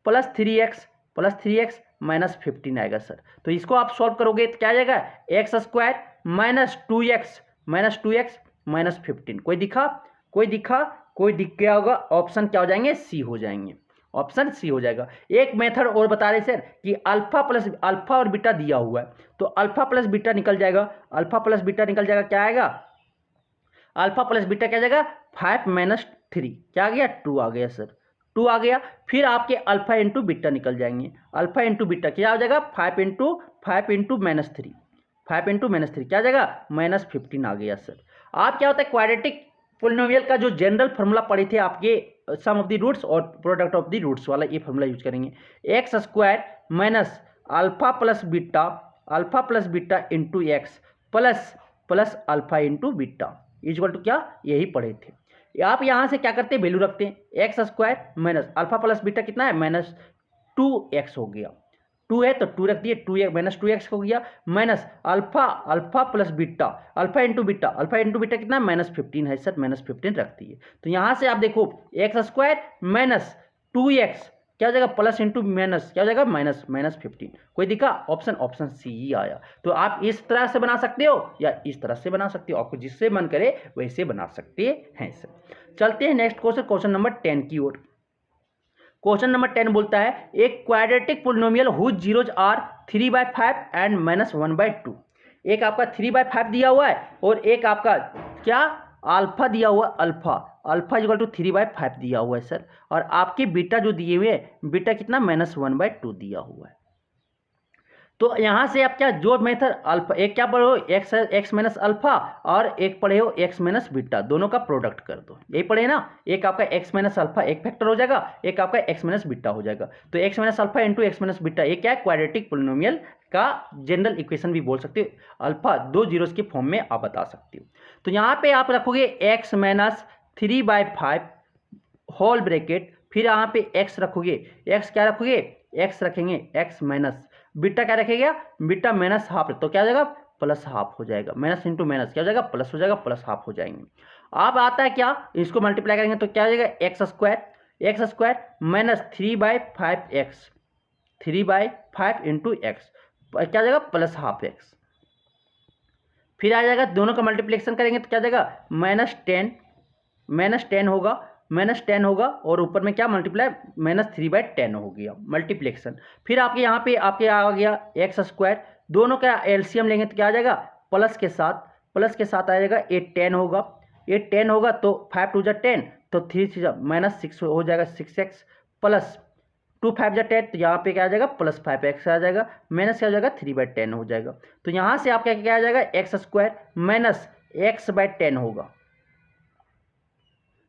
+3x -15 आएगा सर। तो इसको आप सॉल्व करोगे तो क्या आ जाएगा x² - 2x -15। कोई दिख गया होगा, ऑप्शन क्या हो जाएंगे सी हो जाएंगे, ऑप्शन सी हो जाएगा। एक मेथड और बता रहे सर कि अल्फा और बीटा दिया हुआ है, तो अल्फा प्लस बीटा निकल जाएगा क्या आएगा अल्फा प्लस बीटा क्या जाएगा 5 - 3 क्या आ गया 2 आ गया सर, 2 आ गया। फिर आपके अल्फा इंटू बीटा निकल जाएंगे, अल्फा इंटू बीटा क्या हो जाएगा 5 इंटू -3 क्या आ जाएगा -15 आ गया सर। आप क्या होता है क्वाड्रेटिक पोलिनोमियल का जो जनरल फार्मूला पढ़े थे आपके सम ऑफ द रूट्स और प्रोडक्ट ऑफ द रूट्स वाला, ये फार्मूला यूज करेंगे x² - alpha plus beta into x plus alpha into beta equal to क्या यही पढ़े थे। आप यहाँ से क्या करते हैं वैल्यू रखते हैं x² - अल्फा प्लस बीटा कितना है -2x हो गया, 2 है तो 2 रख दिए, 2x हो गया minus alpha plus beta alpha into beta कितना -15 है सर, -15 रख दिए। तो यहाँ से आप देखो x² - 2x क्या हो जाएगा प्लस इंटू माइनस क्या हो जाएगा -15। कोई दिखा ऑप्शन सी ही आया। तो आप इस तरह से बना सकते हो या इस तरह से बना सकते हो, आपको जिससे मन करे वैसे बना सकते हैं सर। चलते हैं नेक्स्ट क्वेश्चन नंबर 10 की ओर। क्वेश्चन नंबर 10 बोलता है एक quadratic polynomial whose zeros are 3/5 and -1/2। एक आपका 3/5 दिया हुआ है और एक आपका क्या अल्फा दिया हुआ, अल्फा इक्वल टू 3/5 दिया हुआ है सर, और आपके बीटा जो दिए हुए हैं बीटा कितना -1/2 दिया हुआ है। तो यहाँ से आप क्या जो मेथड अल्फा, एक क्या पढ़े हो एक्स माइनस अल्फा और एक पढ़े हो एक्स माइनस बीटा, दोनों का प्रोडक्ट कर दो, यही पढ़े ना। एक आपका एक्स माइनस अल्फा एक फैक्टर हो जाएगा, एक आपका एक्स माइनस बीटा हो जाएगा। तो x minus alpha into x minus beta ये क्या है, क्वाड्रेटिक पोलिनोमियल का जनरल इक्वेशन भी बोल सकते हो। अल्फा 2 जीरोस के फॉर्म में आप बता सकते हो। तो यहाँ पे आप रखोगे एक्स माइनस 3/5 होल ब्रैकेट, फिर यहाँ पे एक्स रखोगे, एक्स क्या रखोगे, एक्स रखेंगे एक्स माइनस बीटा क्या रखेगा, बीटा माइनस हाफ, तो क्या हो जाएगा प्लस हाफ हो जाएगा, माइनस इंटू माइनस क्या हो जाएगा प्लस हो जाएगा, प्लस हाफ हो जाएंगे। अब आता है क्या, इसको मल्टीप्लाई करेंगे तो क्या हो जाएगा x square minus 3/5 x, 3/5 into x क्या हो जाएगा प्लस हाफ एक्स। फिर आ जाएगा दोनों का मल्टीप्लिकेशन करेंगे तो क्या हो जाएगा माइनस टेन होगा और ऊपर में क्या मल्टीप्लाई -3/10 हो गया मल्टीप्लिकेशन। फिर आपके यहाँ पे आपके आ गया एक्स स्क्वायर, दोनों का एलसीएम लेंगे तो क्या आ जाएगा प्लस के साथ आ जाएगा, ये 10 होगा, ये 10 होगा तो 5 2 10 तो 3 -6 हो जाएगा 6x प्लस 2 5 10, तो यहाँ पे क्या आ जाएगा प्लस 5x आ जाएगा, माइनस क्या हो जाएगा 3/10 हो जाएगा। तो यहाँ से आपका क्या आ जाएगा एक्स स्क्वायर माइनस x/10 होगा,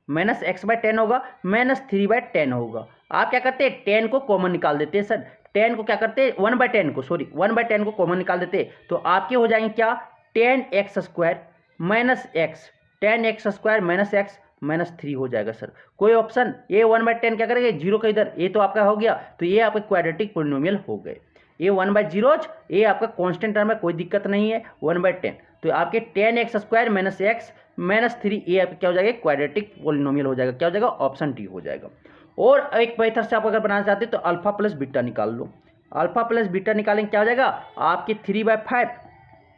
माइनस x/10 होगा, माइनस 3/10 होगा। आप क्या करते हैं 10 को कॉमन निकाल देते हैं सर, 10 को क्या करते हैं 1/10 को, सॉरी 1/10 को कॉमन निकाल देते हैं, तो आपके हो जाएंगे क्या 10x² minus x, 10x² minus x minus 3 हो जाएगा सर। कोई ऑप्शन, ये 1/10 क्या करेंगे जीरो का इधर, ये तो आपका हो गया, तो ये आपके क्वाड्रेटिक पोलिनोमियल हो गए। ये 1/0 ये आपका कांस्टेंट टर्म है, कोई दिक्कत नहीं है 1/10, तो आपके 10x² माइनस एक्स माइनस 3 ये आपका क्या हो जाएगा क्वाड्रेटिक पोलिनोमियल हो जाएगा, क्या हो जाएगा ऑप्शन डी हो जाएगा। और एक मेथड से आप अगर बनाना चाहते हैं तो अल्फा प्लस बीटा निकाल लो, अल्फा प्लस बीटा निकालेंगे क्या हो जाएगा आपके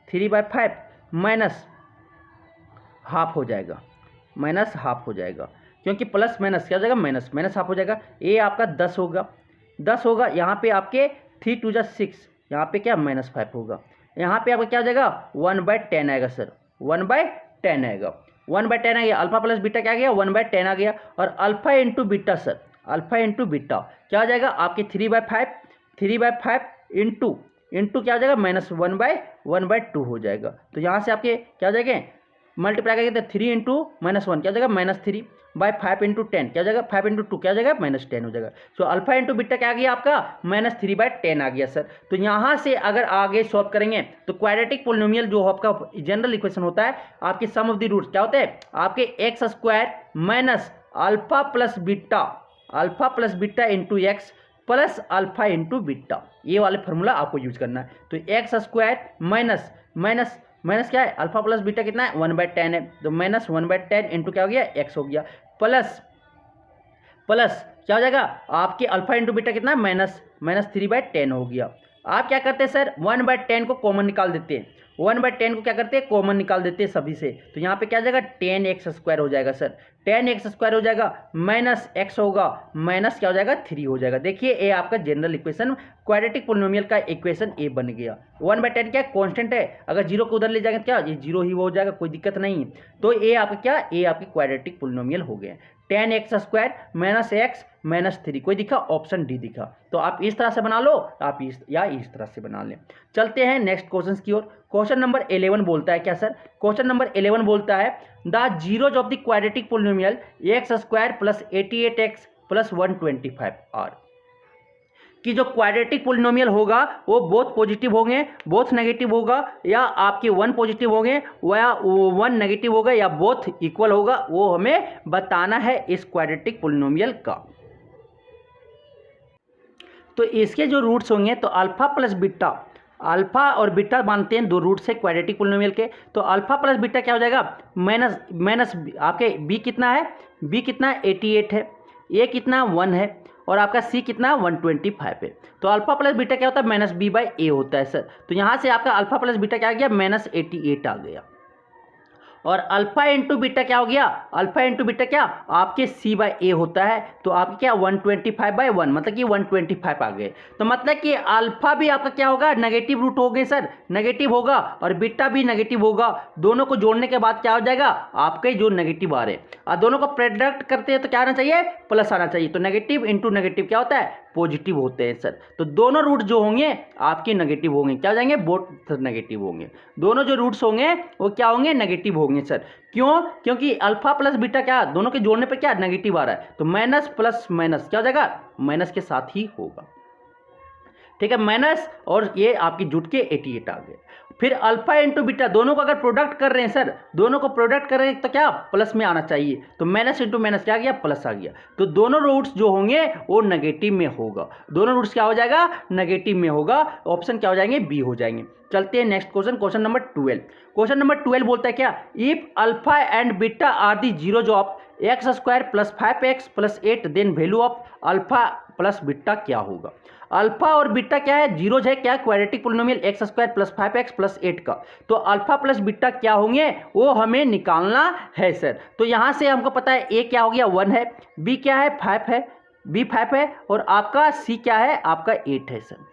3/5 माइनस हाफ हो जाएगा, माइनस हाफ हो जाएगा, क्योंकि प्लस माइनस क्या हो जाएगा माइनस हाफ हो जाएगा। ये आपका 10 होगा, यहाँ पे आपके 3 2 6, यहाँ पे क्या -5 होगा, यहाँ पे आपका क्या हो जाएगा 1/10 आएगा सर, 1/10 आएगा, 1/10 आ गया। अल्फा प्लस बीटा क्या आ गया 1/10 आ गया। और alpha into beta sir, alpha into beta क्या हो जाएगा आपके 3/5 इंटू क्या हो जाएगा -1/2 हो जाएगा। तो यहाँ से आपके क्या हो जाएगा मल्टीप्लाई करेंगे तो 3 इंटू -1 क्या हो जाएगा -3/5 इंटू 10 क्या हो जाएगा 5 इंटू 2 क्या हो जाएगा -10 हो जाएगा। सो अल्फा इंटू बीटा क्या आ गया आपका -3/10 आ गया सर। तो यहाँ से अगर आगे सॉल्व करेंगे तो क्वाड्रेटिक पोलिनोमियल जो आपका जनरल इक्वेशन होता है, आपके सम ऑफ द रूट्स क्या होते हैं आपके x² minus alpha plus beta into x plus alpha into beta, ये वाले फॉर्मूला आपको यूज करना है। तो x² माइनस क्या है अल्फा प्लस बीटा कितना है 1/10 है, तो -1/10 इंटू क्या हो गया x हो गया, प्लस क्या हो जाएगा आपके अल्फा इंटू बीटा कितना है -3/10 हो गया। आप क्या करते हैं सर 1/10 को कॉमन निकाल देते हैं, 1/10 को क्या करते हैं कॉमन निकाल देते हैं सभी से, तो यहाँ पे क्या हो जाएगा 10x² हो जाएगा सर, 10x² हो जाएगा माइनस x होगा माइनस क्या हो जाएगा 3 हो जाएगा। देखिए ये आपका जनरल इक्वेशन क्वाड्रेटिक पोलिनोमियल का इक्वेशन ए बन गया। 1/10 क्या कांस्टेंट है, अगर जीरो को उधर ले जाएंगे क्या ये जीरो ही हो जाएगा, कोई दिक्कत नहीं है। तो ये आपका क्या ये आपके क्वाड्रेटिक पोलिनोमियल हो गए 10x² माइनस एक्स माइनस 3, कोई दिखा ऑप्शन डी दिखा। तो आप इस तरह से बना लो, आप इस तरह से बना लें। चलते हैं नेक्स्ट क्वेश्चन की ओर। क्वेश्चन नंबर 11 बोलता है क्या सर, क्वेश्चन नंबर 11 बोलता है the zeros of the quadratic polynomial x² plus 88x plus 125 are, कि जो क्वाड्रेटिक पोलिनोमियल होगा वो बोथ पॉजिटिव होंगे बोथ नेगेटिव होगा, या आपके 1 पॉजिटिव होंगे या 1 नेगेटिव होगा, या बोथ इक्वल होगा, वो हमें बताना है इस क्वाड्रेटिक पोलिनोमियल का। तो इसके जो रूट्स होंगे तो अल्फा प्लस बीटा, अल्फा और बीटा मानते हैं दो रूट्स है क्वाड्रेटिक पोलिनोमियल के, तो अल्फा प्लस बीटा क्या हो जाएगा माइनस आपके बी कितना है 88 है, ए कितना 1 है, और आपका सी कितना 125 है। तो अल्फा प्लस बीटा क्या होता है -b/a होता है सर। तो यहाँ से आपका अल्फा प्लस बीटा क्या आ गया -88 आ गया। और अल्फा इंटू बीटा क्या हो गया, अल्फा इंटू बीटा क्या आपके c बाई ए होता है, तो आपके क्या 125/1 मतलब कि 125 आ गए। तो मतलब कि अल्फा भी आपका क्या होगा, नेगेटिव रूट हो गए सर, नेगेटिव होगा, और बीटा भी नेगेटिव होगा। दोनों को जोड़ने के बाद क्या हो जाएगा, आपके जो नेगेटिव आ रहे हैं, और दोनों को प्रोडक्ट करते हैं तो क्या आना चाहिए, प्लस आना चाहिए। तो नेगेटिव इंटू नेगेटिव क्या होता है, पॉजिटिव होते हैं सर। तो दोनों रूट जो होंगे आपके नेगेटिव होंगे, क्या हो जाएंगे, बोथ नेगेटिव होंगे। दोनों जो रूट्स होंगे वो क्या होंगे, नेगेटिव होंगे सर। क्यों, क्योंकि अल्फा प्लस बीटा क्या दोनों के जोड़ने पर क्या नेगेटिव आ रहा है, तो माइनस प्लस माइनस क्या हो जाएगा, माइनस के साथ ही होगा। ठीक है, माइनस और ये आपकी जुट के 88 आ गए। फिर अल्फा इंटू बीटा दोनों को अगर प्रोडक्ट कर रहे हैं सर, दोनों को प्रोडक्ट कर रहे हैं तो क्या प्लस में आना चाहिए, तो माइनस इंटू माइनस क्या आ गया, प्लस आ गया। तो दोनों रूट्स जो होंगे वो नेगेटिव में होगा, दोनों रूट्स क्या हो जाएगा, नेगेटिव में होगा। ऑप्शन क्या हो जाएंगे, बी हो जाएंगे। चलते हैं next question, question number 12। Question number 12 बोलता है क्या, if alpha and beta are the zeros of x square plus 5x plus 8 then value of alpha plus beta क्या होगा। अल्फा और बीटा क्या है, जीरोज है, क्या quadratic polynomial x square plus 5x plus 8 का। तो अल्फा प्लस बीटा क्या होंगे वो हमें निकालना है सर। तो यहाँ से हमको पता है ए क्या हो गया 1 है, बी क्या है 5 है, बी 5 है, और आपका सी क्या है, आपका 8 है सर।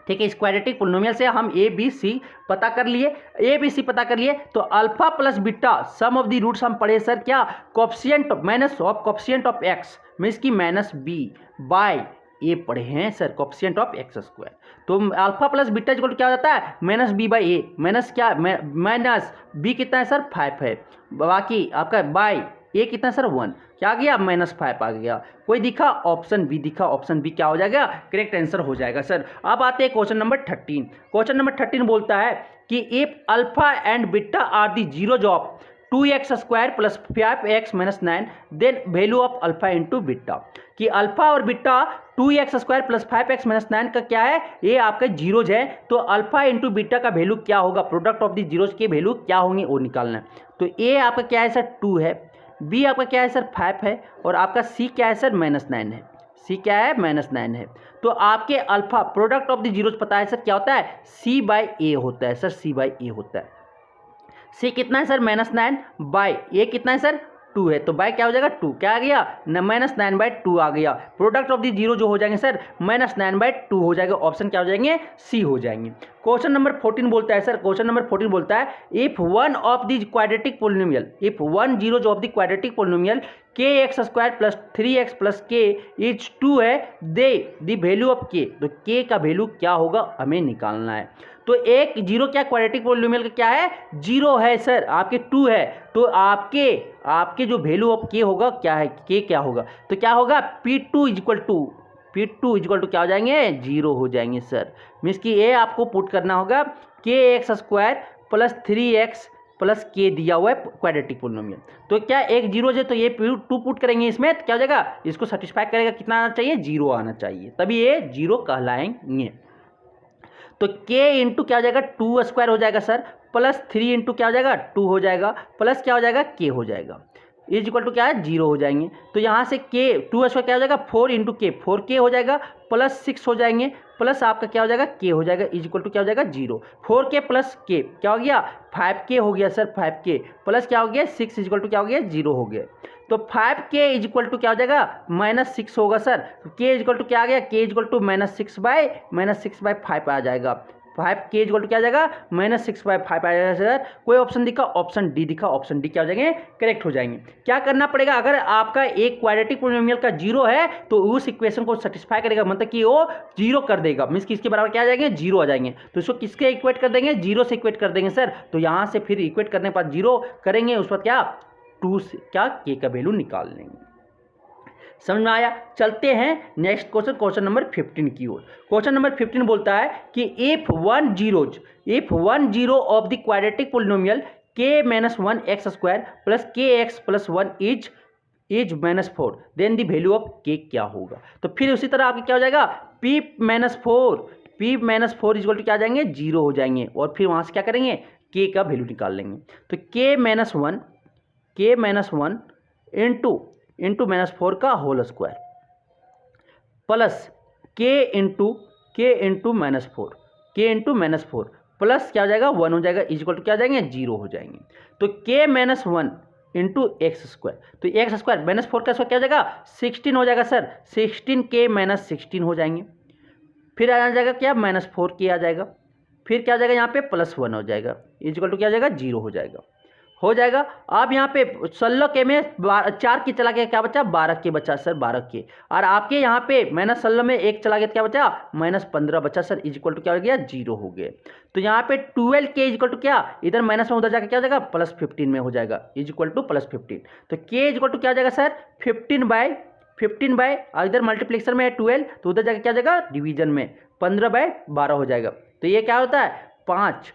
ठीक है, इस क्वाड्रेटिक पोलिनोमियल से हम ए बी सी पता कर लिए, ए बी सी पता कर लिए। तो alpha plus beta sum of the roots हम पढ़े सर क्या, coefficient minus of coefficient of x means की माइनस बी बाय ए पढ़े हैं sir, coefficient of x square. तो अल्फा प्लस बीटा इक्वल क्या हो जाता है, minus b by a, minus क्या माइनस बी कितना है सर 5 है, बाकी आपका बाय ए कितना सर 1, क्या आ गया -5 आ गया। कोई दिखा, ऑप्शन बी दिखा, ऑप्शन बी क्या हो जाएगा, करेक्ट आंसर हो जाएगा सर। अब आते हैं क्वेश्चन नंबर 13। क्वेश्चन नंबर 13 बोलता है कि if alpha and beta are the zeros of 2x square plus 5x minus 9 then value of alpha into beta. कि अल्फा और beta 2x square plus 5x minus 9 का क्या है, ये आपका जीरोज है। तो अल्फा इंटू बीटा का वैल्यू क्या होगा, प्रोडक्ट ऑफ द जीरोज के वैल्यू क्या होंगे वो निकालना है। तो ए आपका क्या है सर 2 है, बी आपका क्या है सर 5 है, और आपका सी क्या है सर -9 है, सी क्या है -9 है। तो आपके alpha product of the zeros पता है सर क्या होता है, सी बाई ए होता है सर, सी बाई ए होता है। सी कितना है सर -9 बाय ए कितना है सर 2 है, तो बाय क्या हो जाएगा 2, क्या आ गया -9/2 आ गया। प्रोडक्ट ऑफ द जीरो जो हो जाएंगे सर -9/2 हो जाएगा, ऑप्शन क्या हो जाएंगे, सी हो जाएंगे। क्वेश्चन नंबर 14 बोलता है सर, क्वेश्चन नंबर 14 बोलता है if one of the quadratic polynomial, if one zeros of the quadratic polynomial kx square plus 3x plus k is 2 है, दे द वैल्यू ऑफ k। तो k का वैल्यू क्या होगा हमें निकालना है। तो एक जीरो क्या क्वाड्रेटिक पोलिनोमियल का क्या है, जीरो है सर, आपके 2 है। तो आपके जो वैल्यू ऑफ k होगा क्या है, k क्या होगा, तो क्या होगा P2 इक्वल टू क्या हो जाएंगे, जीरो हो जाएंगे सर। मीन्स कि ये आपको पुट करना होगा kx square plus 3x plus के दिया हुआ है क्वाड्रेटिक पोलिनोमियल। तो क्या एक जीरो है, तो ये 2 पुट करेंगे इसमें, तो क्या हो जाएगा, इसको सेटिस्फाई करेगा, कितना आना चाहिए, जीरो आना चाहिए, तभी ये जीरो कहलाएंगे। तो k इंटू क्या हो जाएगा 2 स्क्वायर हो जाएगा सर, प्लस 3 इंटू क्या हो जाएगा 2 हो जाएगा, प्लस क्या हो जाएगा k हो जाएगा, इज इक्वल टू क्या है, जीरो हो जाएंगे। तो यहाँ से k 2 स्क्वायर क्या हो जाएगा 4 इंटू के 4k हो जाएगा, प्लस 6 हो जाएंगे, प्लस आपका क्या हो जाएगा k हो जाएगा, इज इक्वल टू क्या हो जाएगा जीरो। 4k प्लस k क्या हो गया 5k हो गया सर, 5k प्लस क्या हो गया 6 इज इक्वल टू क्या हो गया जीरो हो गया। तो 5k इज इक्वल टू क्या हो जाएगा -6 होगा sir, k is equal to क्या आ गया, k इज इक्वल टू -6/5 आ जाएगा। 5k इज इक्वल टू क्या आ जाएगा -6/5 आ जाएगा सर। कोई ऑप्शन दिखा, ऑप्शन डी दिखा, ऑप्शन डी क्या हो जाएंगे, करेक्ट हो जाएंगे। क्या करना पड़ेगा, अगर आपका एक क्वाड्रेटिक पोलिनोमियल का जीरो है तो उस इक्वेशन को सेटिस्फाई करेगा, मतलब कि वो जीरो कर देगा, मीन्स कि इसके बराबर क्या आ जाएंगे, जीरो आ जाएंगे। तो इसको किसके इक्वेट कर देंगे, जीरो से इक्वेट कर देंगे सर। तो यहाँ से फिर इक्वेट करने के बाद जीरो करेंगे, उस पर क्या 2 से क्या k का वैल्यू निकाल लेंगे। समझ में आया। चलते हैं नेक्स्ट क्वेश्चन, क्वेश्चन नंबर 15 की ओर। क्वेश्चन नंबर 15 बोलता है कि if one zero of the quadratic polynomial k-1 x square plus kx plus 1 is -4 then the value of k क्या होगा। तो फिर उसी तरह आपके क्या हो जाएगा p-4 इक्वल टू क्या आ जाएंगे, जीरो हो जाएंगे, और फिर वहाँ से क्या करेंगे k का वैल्यू निकाल लेंगे। तो k-1 इंटू -4 का whole square plus k into -4 plus क्या हो जाएगा 1 हो जाएगा, इज इक्वल टू क्या हो जाएंगे 0 हो जाएंगे। तो k minus 1 into x square, तो एक्स स्क्वायर माइनस 4 का स्क्वायर क्या हो जाएगा 16 हो जाएगा सर, 16k माइनस 16 हो जाएंगे। फिर आ जाएगा क्या -4k आ जाएगा, फिर क्या आ जाएगा यहाँ पे +1 हो जाएगा, इज इक्वल टू क्या हो जाएगा 0 हो जाएगा। अब यहाँ पे 16k में 4 की चला गया, क्या बचा 12k बचा सर, 12k। और आपके यहाँ पे -16 में 1 चला गया, क्या बचा -15 बचा सर, इज इक्वल टू क्या हो गया 0 हो गए। तो यहाँ पे 12k इज इक्वल टू क्या, इधर माइनस में उधर जाकर क्या हो जाएगा +15 में हो जाएगा, इज इक्वल टू +15। तो k इज इक्वल टू क्या हो जाएगा सर 15 बाय इधर मल्टीप्लिकेशन में है 12, तो उधर जाकर क्या हो जाएगा डिवीजन में 15/12 हो जाएगा। तो ये क्या होता है 5,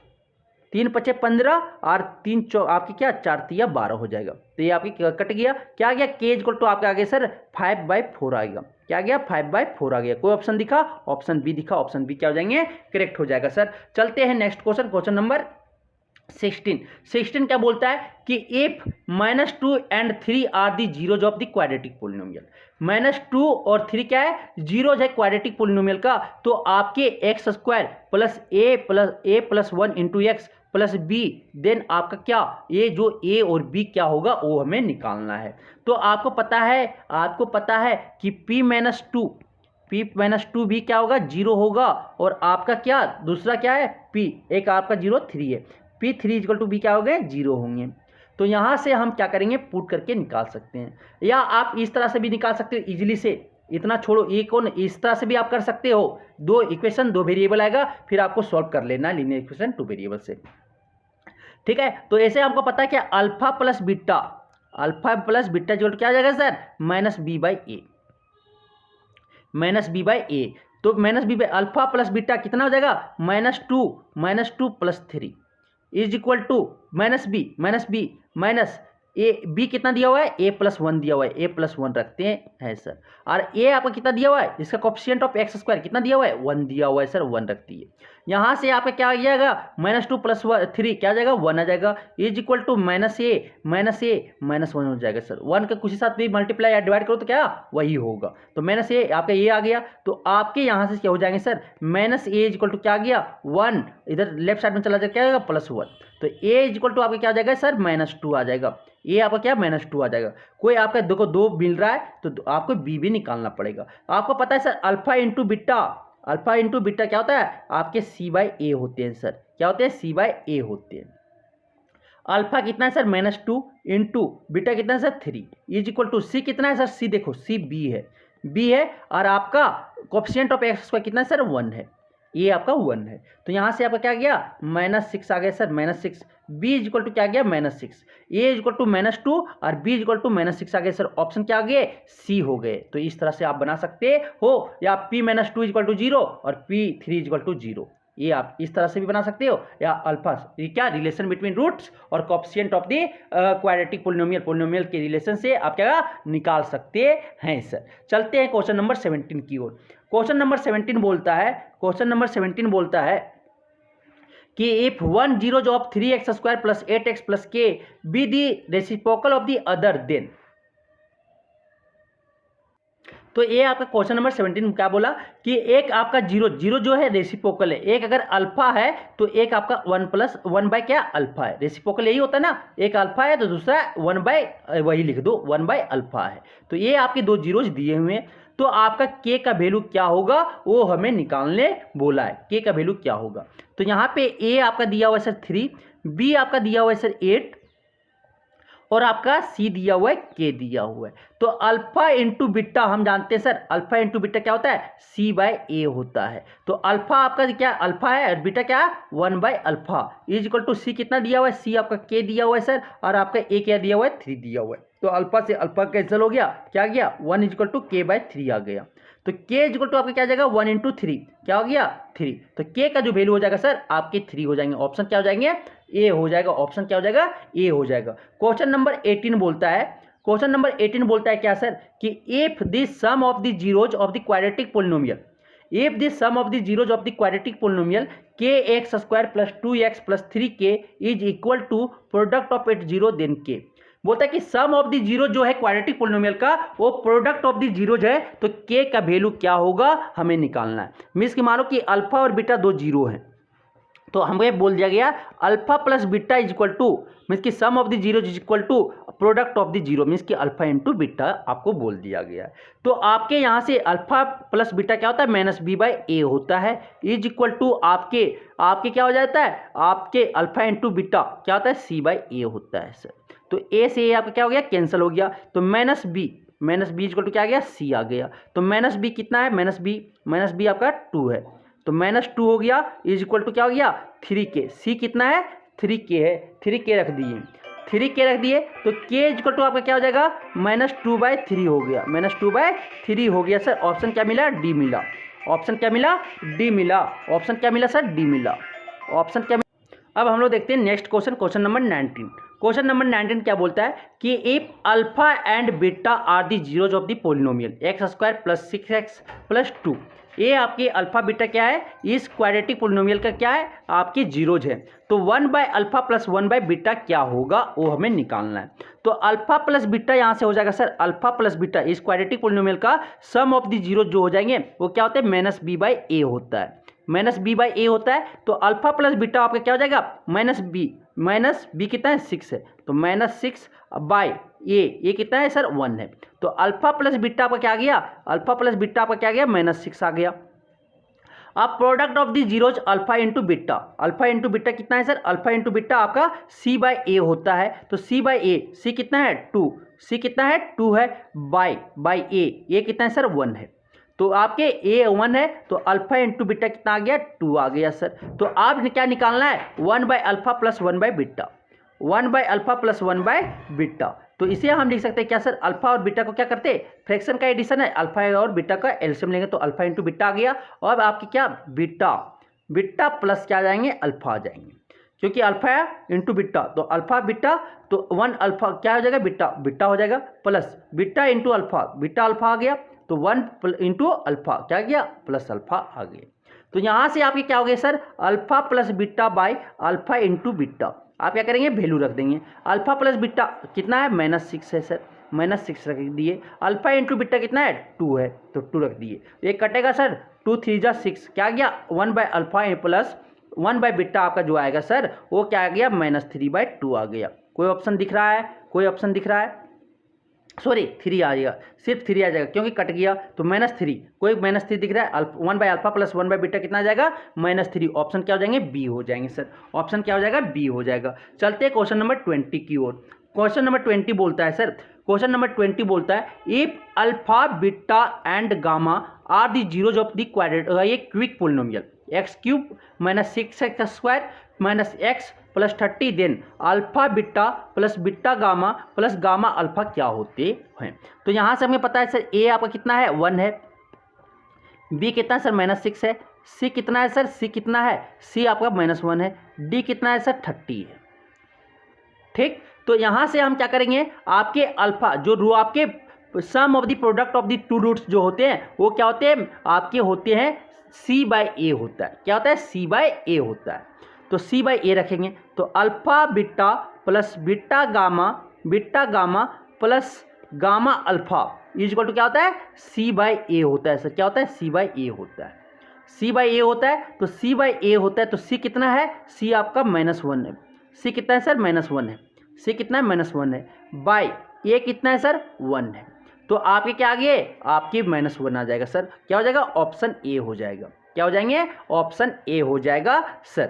3 5 15 और 3 आपकी क्या 4 3 12 हो जाएगा। तो ये आपकी कट गया, क्या आ गया k इक्वल टू आपके आगे सर 5/4 आएगा, क्या आ गया 5/4 आ गया। कोई ऑप्शन दिखा, ऑप्शन बी दिखा, ऑप्शन बी क्या हो जाएंगे करेक्ट हो जाएगा सर। चलते हैं नेक्स्ट क्वेश्चन, क्वेश्चन नंबर 16 क्या बोलता है कि if -2 and 3 are the zeros of the quadratic polynomial. -2 और 3 क्या है जीरोज है क्वाड्रेटिक पोलिनोमियल का, तो आपके x square plus a plus 1 into x plus b, then आपका क्या ये जो ए और बी क्या होगा वो हमें निकालना है। तो आपको पता है कि p माइनस टू भी क्या होगा 0 होगा, और आपका क्या दूसरा क्या है p, एक आपका 0 3 है, p3 इक्वल टू बी क्या हो गए 0 होंगे। तो यहाँ से हम क्या करेंगे पुट करके निकाल सकते हैं, या आप इस तरह से भी निकाल सकते हो इजीली से, इतना छोड़ो एक को इस तरह से भी आप कर सकते हो, 2 इक्वेशन 2 वेरिएबल आएगा, फिर आपको सॉल्व कर लेना लीनियर इक्वेशन 2 वेरिएबल से, ठीक है। तो ऐसे हमको पता है कि अल्फा प्लस बीटा जोड़ क्या आ जाएगा सर -b/a, तो -b/a अल्फा प्लस बीटा कितना हो जाएगा -2 plus 3 is equal to -b minus a, b कितना दिया हुआ है a+1 दिया हुआ है, a+1 रखते हैं सर। और ए आपका कितना दिया हुआ है, इसका कोएफिशिएंट ऑफ एक्स स्क्वायर कितना दिया हुआ है 1 दिया हुआ है सर, 1 रखती है। यहाँ से आपका क्या आ जाएगा -2 प्लस 3 क्या आ जाएगा 1 आ जाएगा, इज इक्वल टू -1 हो जाएगा सर। 1 के कुछ साथ भी मल्टीप्लाई या डिवाइड करो तो क्या वही होगा, तो -a आपका ये आ गया। तो आपके यहाँ से क्या हो जाएंगे sir -a is equal to क्या आ गया 1, इधर लेफ्ट साइड में चला जाएगा क्या आएगा +1, तो a इज इक्वल टू आपका क्या आ जाएगा सर -2 आ जाएगा, ये आपका क्या -2 आ जाएगा। कोई आपका देखो 2 मिल रहा है तो आपको बी भी निकालना पड़ेगा। आपको पता है सर अल्फा इंटू बीटा क्या होता है आपके c/a होते हैं सर, क्या होते हैं c/a होते हैं। अल्फा कितना है सर -2 इंटू बीटा कितना है सर 3 इज इक्वल टू सी कितना है सर, सी देखो सी बी है और आपका कोएफिशिएंट ऑफ एक्स स्क्वायर कितना है सर 1 है, ये आपका 1 है। तो यहाँ से आपका क्या गया -6 आ गया sir, -6, b is equal to क्या गया -6, a इज इक्वल टू -2 और b इज इक्वल टू -6 आ गए सर। ऑप्शन क्या आ गए सी हो गए। तो इस तरह से आप बना सकते हो, या p -2 इज इक्वल टू 0 और p3 इज इक्वल टू 0, ये आप इस तरह से भी बना सकते हो। या अल्फा ये क्या रिलेशन बिटवीन रूट्स और coefficient of the quadratic polynomial के रिलेशन से आप क्या निकाल सकते हैं सर। चलते हैं क्वेश्चन नंबर 17 की ओर। क्वेश्चन नंबर 17 बोलता है कि if 1 zeros of 3x² plus 8x plus k be the reciprocal of the other, then। तो ये आपका क्वेश्चन नंबर 17 क्या बोला कि एक आपका जीरो जो है रेसिप्रोकल है, एक अगर अल्फा है तो एक आपका 1 क्या अल्फा है, रेसिप्रोकल यही होता है ना, एक अल्फा है तो दूसरा 1 वही लिख दो 1 अल्फा है। तो ये आपके 2 जीरोज दिए हुए हैं, तो आपका k का वैल्यू क्या होगा वो हमें निकालने बोला है, k का वैल्यू क्या होगा। तो यहाँ पे a आपका दिया हुआ है सर 3, b आपका दिया हुआ है सर 8 और आपका c दिया हुआ है k दिया हुआ है। तो अल्फा इंटू बीटा हम जानते हैं सर, अल्फा इंटू बीटा क्या होता है c/a होता है। तो अल्फा आपका क्या अल्फा है और बीटा क्या 1/अल्फा इज इक्वल टू c कितना दिया हुआ है, c आपका k दिया हुआ है सर, और आपका a क्या दिया हुआ है 3 दिया हुआ है। तो अल्फा से अल्फा कैंसिल हो गया, क्या गया 1 इज इक्वल टू k/3 आ गया। तो k इज इक्वल टू आपका क्या आ जाएगा 1 इंटू 3 क्या हो गया 3, तो k का जो वैल्यू हो जाएगा सर आपके 3 हो जाएंगे। ऑप्शन क्या हो जाएंगे ए हो जाएगा, ऑप्शन क्या हो जाएगा ए हो जाएगा। क्वेश्चन नंबर 18 बोलता है क्या सर कि if the sum of the zeros of the quadratic polynomial, if the sum of the zeros of the quadratic polynomial kx² plus 2x plus 3k is equal to product of its zero then k। बोलता है कि सम of the zero जो है quadratic polynomial का वो product of the zeros है, तो k का वैल्यू क्या होगा हमें निकालना है। मींस कि मानो कि अल्फा और बीटा 2 जीरो हैं, तो हमको ये बोल दिया गया alpha plus beta is equal to means की sum of the zero is equal to product of the zero means की अल्फा इंटू बीटा आपको बोल दिया गया है। तो आपके यहाँ से अल्फा प्लस बीटा क्या होता है माइनस बी बाई ए होता है इज इक्वल टू आपके क्या हो जाता है आपके अल्फा इंटू बीटा क्या होता है सी बाई ए होता है सर। तो ए से ए आपका क्या हो गया कैंसिल हो गया तो माइनस बी इक्वल टू क्या आ गया सी आ गया। तो माइनस बी कितना है माइनस बी आपका 2 है तो -2 हो गया इज इक्वल टू क्या हो गया 3k। सी कितना है 3k है 3k रख दिए तो k इक्वल टू आपका क्या हो जाएगा -2/3 हो गया -2/3 हो गया सर। ऑप्शन क्या मिला डी मिला ऑप्शन क्या मिला सर डी मिला ऑप्शन क्या। अब हम लोग देखते हैं next question number 19। Question number 19 क्या बोलता है कि if alpha and beta are the zeros of the polynomial x² + 6x + 2। ये आपकी अल्फा बीटा क्या है इस क्वाड्रेटिक पॉलिनोमियल का क्या है आपकी जीरोज है। तो 1/α + 1/बीटा क्या होगा वो हमें निकालना है। तो अल्फा प्लस बीटा यहाँ से हो जाएगा सर अल्फा प्लस बीटा इस क्वाड्रेटिक पॉलिनोमियल का सम ऑफ द जीरो जो हो जाएंगे वो क्या होता है -b/a होता है -b/a होता है। तो अल्फा प्लस बीटा आपका क्या हो जाएगा -b कितना है 6 है तो -6/a ये कितना है सर 1 है। तो अल्फा प्लस बीटा आपका क्या आ गया -6 आ गया। अब product of the zeros alpha into beta कितना है सर अल्फा इंटू बीटा आपका c/a होता है। तो c कितना है 2 है बाई a ये कितना है सर 1 है। तो आपके a 1 है तो अल्फा इंटू बीटा कितना आ गया 2 आ गया सर। तो आप क्या निकालना है 1/α + 1/बीटा। तो इसे हम लिख सकते हैं क्या सर अल्फा और बीटा को क्या करते फ्रैक्शन का एडिशन है अल्फा और बीटा का एलसीएम लेंगे तो अल्फा इंटू बीटा आ गया। और आपकी क्या बीटा प्लस क्या आ जाएंगे अल्फा आ जाएंगे क्योंकि अल्फा इंटू बीटा तो अल्फा बीटा तो 1 अल्फा क्या हो जाएगा बीटा हो जाएगा प्लस बीटा इंटू अल्फा आ गया तो 1 इंटू अल्फा क्या आ गया प्लस अल्फा आ गया। तो यहाँ से आपके क्या हो गया sir alpha plus beta by alpha into beta आप क्या करेंगे वैल्यू रख देंगे। अल्फा प्लस बीटा कितना है -6 है सर -6 रख दिए। अल्फा इंटू बीटा कितना है 2 है तो 2 रख दिए। ये कटेगा सर 2 3 जा 6 क्या आ गया 1/α प्लस 1/बीटा आपका जो आएगा सर वो क्या आ गया -3/2 आ गया। कोई ऑप्शन दिख रहा है सॉरी 3 आ जाएगा सिर्फ 3 आ जाएगा क्योंकि कट गया तो -3 कोई -3 दिख रहा है 1/α + 1/बीटा कितना आ जाएगा -3। ऑप्शन क्या हो जाएंगे बी हो जाएंगे सर ऑप्शन क्या हो जाएगा बी हो जाएगा। चलते हैं क्वेश्चन नंबर 20 की ओर। क्वेश्चन नंबर 20 बोलता है sir if alpha beta and gamma are the zeros of the क्विक polynomial x³ - 6x² - x + 30 then alpha beta plus beta gamma plus gamma alpha क्या होते हैं। तो यहाँ से हमें पता है सर ए आपका कितना है 1 है बी कितना है सर -6 है सी कितना है सर सी आपका -1 है डी कितना है सर 30 है। ठीक तो यहाँ से हम क्या करेंगे आपके अल्फा जो रो आपके sum of the product of the two roots जो होते हैं वो क्या होते हैं आपके होते हैं c/a होता है। क्या होता है c/a होता है तो c/a रखेंगे। तो alpha beta plus beta gamma plus gamma alpha is equal to क्या होता है c/a होता है सर क्या होता है c/a होता है तो c/a होता है। तो c कितना है c आपका -1 है c कितना है सर -1 है c कितना है -1 है बाई a कितना है सर 1 है। तो आपके क्या आ गए आपके -1 आ जाएगा सर क्या हो जाएगा ऑप्शन ए हो जाएगा क्या हो जाएंगे ऑप्शन ए हो जाएगा सर।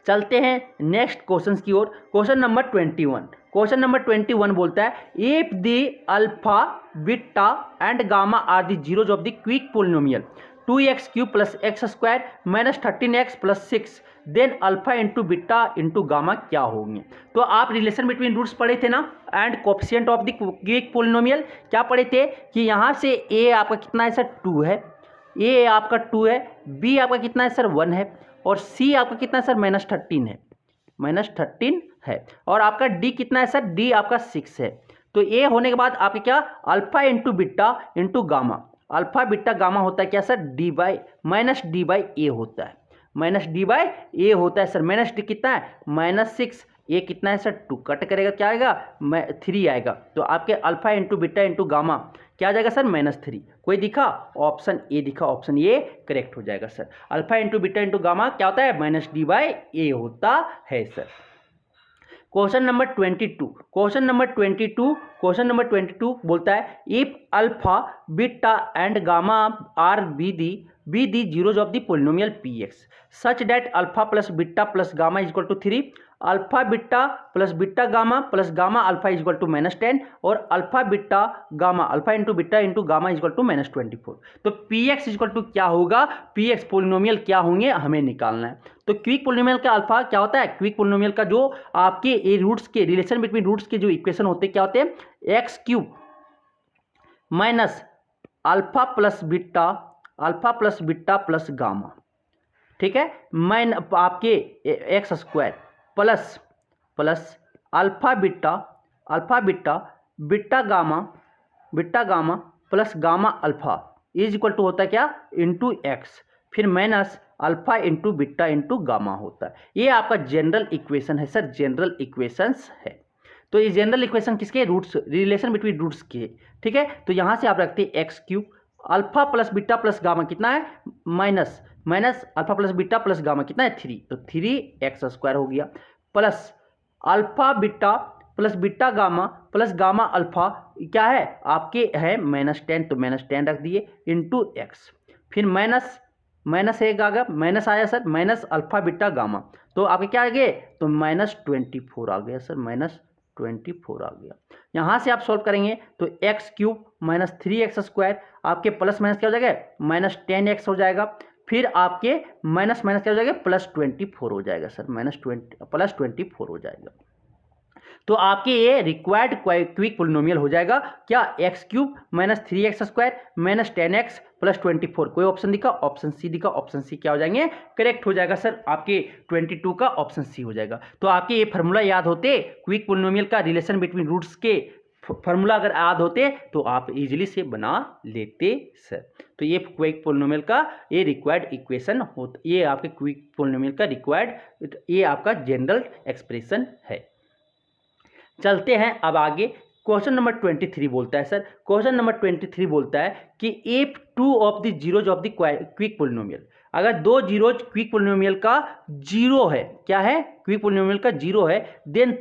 चलते हैं नेक्स्ट क्वेश्चन की ओर। क्वेश्चन नंबर 21 बोलता है if the alpha beta and gamma are the zeros of the क्विक polynomial 2x³ + x² - 13x + 6 then alpha into beta into gamma क्या होंगे। तो आप रिलेशन बिटवीन रूट्स पढ़े थे ना एंड कोफिशिएंट ऑफ द क्विक पॉलिनोमियल क्या पढ़े थे कि यहाँ से a आपका कितना है सर 2 है a आपका 2 है b आपका कितना है सर 1 है और c आपका कितना है सर -13 है और आपका d कितना है सर d आपका 6 है। तो a होने के बाद आपके क्या alpha into beta into gamma alpha beta gamma होता है क्या सर -d/a होता है -d/a होता है सर -d कितना है -6 ए कितना है सर 2, कट करेगा क्या आएगा 3 आएगा। तो आपके alpha into beta into gamma क्या आ जाएगा सर -3। कोई दिखा? ऑप्शन ए दिखा, ऑप्शन ए करेक्ट हो जाएगा sir. Alpha into beta into gamma क्या होता है -d/a होता है sir. Question number 22, question number 22 बोलता है if alpha beta and gamma are be the zeros of the polynomial px such that alpha plus beta plus gamma is equal to 3, alpha beta plus beta gamma plus gamma alpha is equal to -10 और alpha beta gamma alpha into beta into gamma is equal to -24। तो px is equal to क्या होगा, px polynomial क्या होंगे हमें निकालना है। तो क्विक पोलिनोमियल का अल्फा क्या होता है, क्विक पोलिनोमियल का जो आपके ए रूट्स के रिलेशन बिटवीन रूट्स के जो इक्वेशन होते हैं क्या होते हैं, x³ minus alpha plus beta plus gamma, ठीक है, माइन आपके x² plus alpha beta beta gamma plus gamma alpha is equal to होता है क्या इंटू एक्स, फिर minus alpha into beta into gamma होता है। ये आपका जनरल इक्वेशन है सर, जनरल इक्वेशंस है। तो ये जनरल इक्वेशन किसके, रूट्स, रिलेशन बिटवीन रूट्स के, ठीक है। तो यहाँ से आप रखते हैं x³ alpha plus beta plus gamma कितना है minus alpha plus beta plus gamma कितना है 3, तो 3x² हो गया, plus alpha beta plus beta gamma plus gamma alpha क्या है आपके है -10, तो -10 रख दिए इंटू एक्स, फिर माइनस एक आ गया, माइनस आया sir, minus alpha beta gamma, तो आपके क्या आ गए, तो -24 आ गया सर, -24 आ गया। यहाँ से आप सॉल्व करेंगे तो x³ माइनस 3x² आपके प्लस माइनस क्या हो जाएगा -10x हो जाएगा, फिर आपके माइनस क्या हो जाएगा +24 हो जाएगा सर, +24 हो जाएगा। तो आपके ये रिक्वायर्ड क्विक पोलिनोमियल हो जाएगा क्या, x³ minus 3x² minus 10x plus 24। कोई ऑप्शन दिखा, ऑप्शन सी दिखा, ऑप्शन सी क्या हो जाएंगे करेक्ट हो जाएगा सर, आपके 22 का ऑप्शन सी हो जाएगा। तो आपके ये फार्मूला याद होते, क्विक पोलिनोमियल का रिलेशन बिटवीन रूट्स के फार्मूला अगर याद होते तो आप इजीली से बना लेते सर। तो ये क्विक पोलिनोमियल का ये रिक्वायर्ड इक्वेशन होता, ये आपके क्विक पोलिनोमियल का रिक्वायर्ड, ये आपका जनरल एक्सप्रेशन है। चलते हैं अब आगे, क्वेश्चन नंबर 23 बोलता है सर, क्वेश्चन नंबर 23 बोलता है कि if 2 of the zeros of the क्विक पोलिनोमियल, अगर 2 जीरोज क्विक पोलिनोमियल का जीरो है, क्या है क्विक पोलिनोमियल का जीरो है, देन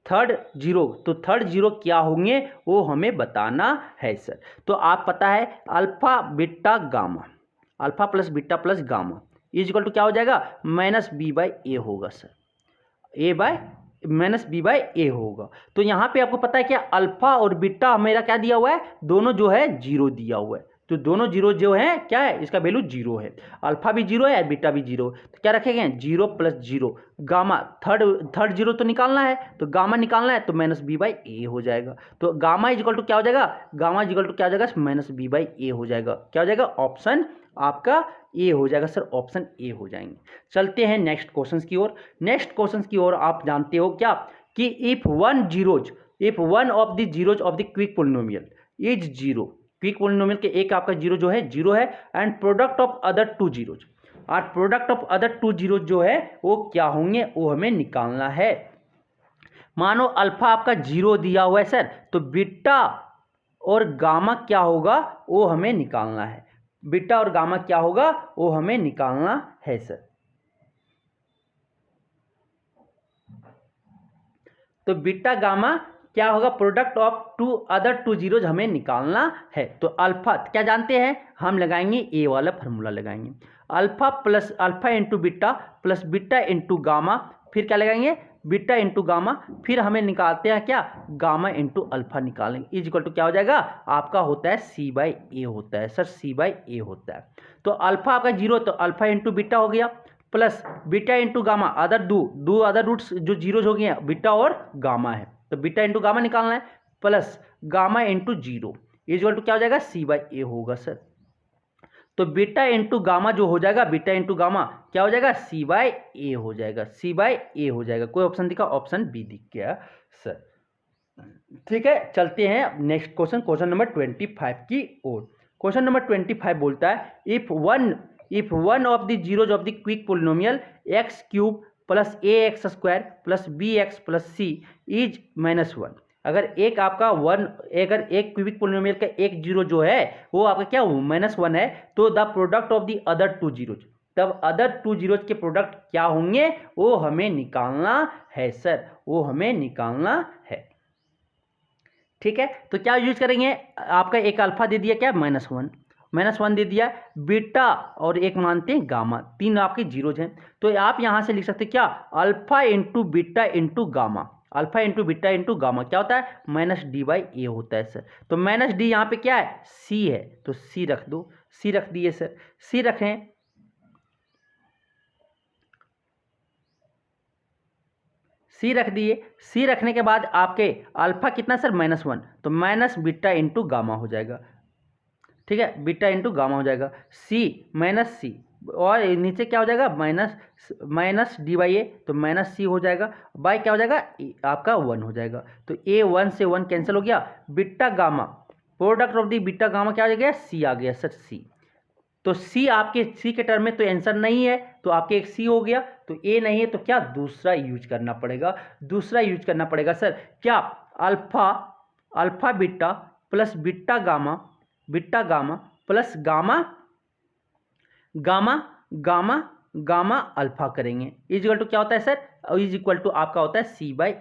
थर्ड जीरो, तो थर्ड जीरो क्या होंगे वो हमें बताना है सर। तो आप पता है alpha beta gamma, alpha plus beta plus gamma is equal to क्या हो जाएगा -b/a होगा सर, -b/a होगा। तो यहाँ पे आपको पता है क्या अल्फा और बीटा मेरा क्या दिया हुआ है, दोनों जो है जीरो दिया हुआ है, तो दोनों जीरो जो है क्या है, इसका वैल्यू जीरो है, अल्फा भी जीरो है बीटा भी जीरो, तो क्या रखेंगे 0 + 0 गामा, थर्ड जीरो तो निकालना है, तो गामा निकालना है तो -b/a हो जाएगा। तो गामा इज इक्वल टू क्या हो जाएगा, गामा इज इक्वल टू क्या हो जाएगा -b/a हो जाएगा, क्या हो जाएगा ऑप्शन आपका ए हो जाएगा सर, ऑप्शन ए हो जाएंगे। चलते हैं नेक्स्ट क्वेश्चन की ओर। नेक्स्ट क्वेश्चन की ओर आप जानते हो क्या कि if one of the zeros of the क्विक polynomial is zero, quick polynomial के एक आपका जीरो जो है जीरो है, and product of other 2 zeros, और प्रोडक्ट ऑफ अदर 2 जीरोज जो है वो क्या होंगे वो हमें निकालना है। मानो अल्फा आपका जीरो दिया हुआ है सर, तो बीटा और गामा क्या होगा वो हमें निकालना है, बीटा और गामा क्या होगा वो हमें निकालना है सर। तो बीटा गामा क्या होगा, प्रोडक्ट ऑफ अदर 2 जीरोज हमें निकालना है। तो अल्फा क्या जानते हैं हम, लगाएंगे ए वाला फार्मूला लगाएंगे, alpha into beta plus beta into gamma, फिर क्या लगाएंगे बीटा इंटू गामा, फिर हमें निकालते हैं क्या गामा इंटू अल्फा निकालेंगे, इज इक्वल टू क्या हो जाएगा आपका होता है c/a होता है सर, c/a होता है। तो अल्फा आपका जीरो, तो अल्फा इंटू बीटा हो गया, प्लस बीटा इंटू गामा, दो अदर रूट्स जो जीरोज हो गए हैं बीटा और गामा है, तो बीटा इंटू गामा निकालना है, plus gamma into zero is equal to क्या हो जाएगा c/a होगा सर। तो बीटा इंटू गामा जो हो जाएगा, बीटा इंटू गामा क्या हो जाएगा c/a हो जाएगा, c/a हो जाएगा। कोई ऑप्शन दिखा, ऑप्शन बी दिख गया सर, ठीक है। चलते हैं नेक्स्ट क्वेश्चन, क्वेश्चन नंबर 25 की ओर। क्वेश्चन नंबर 25 बोलता है if one of the zeros of the क्विक polynomial x³ plus a x square plus b x plus c is -1। अगर एक आपका अगर एक क्यूबिक पोलिनोमियल का एक जीरो जो है वो आपका क्या -1 है, तो the product of the other two zeros, तब अदर टू जीरोज के प्रोडक्ट क्या होंगे वो हमें निकालना है सर, वो हमें निकालना है। ठीक है, तो क्या यूज करेंगे, आपका एक अल्फा दे दिया क्या -1 दे दिया, बीटा और एक मानते हैं गामा, तीन आपके जीरोज हैं। तो आप यहां से लिख सकते हैं क्या, alpha into beta into gamma, alpha into beta into gamma क्या होता है -d/a होता है सर। तो -d यहाँ पे क्या है, c है, तो c रख दो, c रख दिए सर, c रखें, सी रख दिए। सी रखने के बाद आपके अल्फा कितना सर -1, तो माइनस बीटा इंटू गामा हो जाएगा। ठीक है, बीटा इंटू गामा हो जाएगा, सी माइनस सी, और नीचे क्या हो जाएगा माइनस d/a, तो -c हो जाएगा, बाय क्या हो जाएगा आपका 1 हो जाएगा। तो a 1 से 1 कैंसिल हो गया, beta gamma product of the beta gamma क्या हो गया, c आ गया सर, c। तो C आपके C के टर्म में तो आंसर नहीं है, तो आपके एक C हो गया, तो A नहीं है, तो क्या दूसरा यूज करना पड़ेगा, दूसरा यूज करना पड़ेगा सर, क्या alpha beta plus beta gamma plus gamma gamma alpha करेंगे, इज इक्वल टू क्या होता है सर, इज इक्वल टू आपका होता है C/A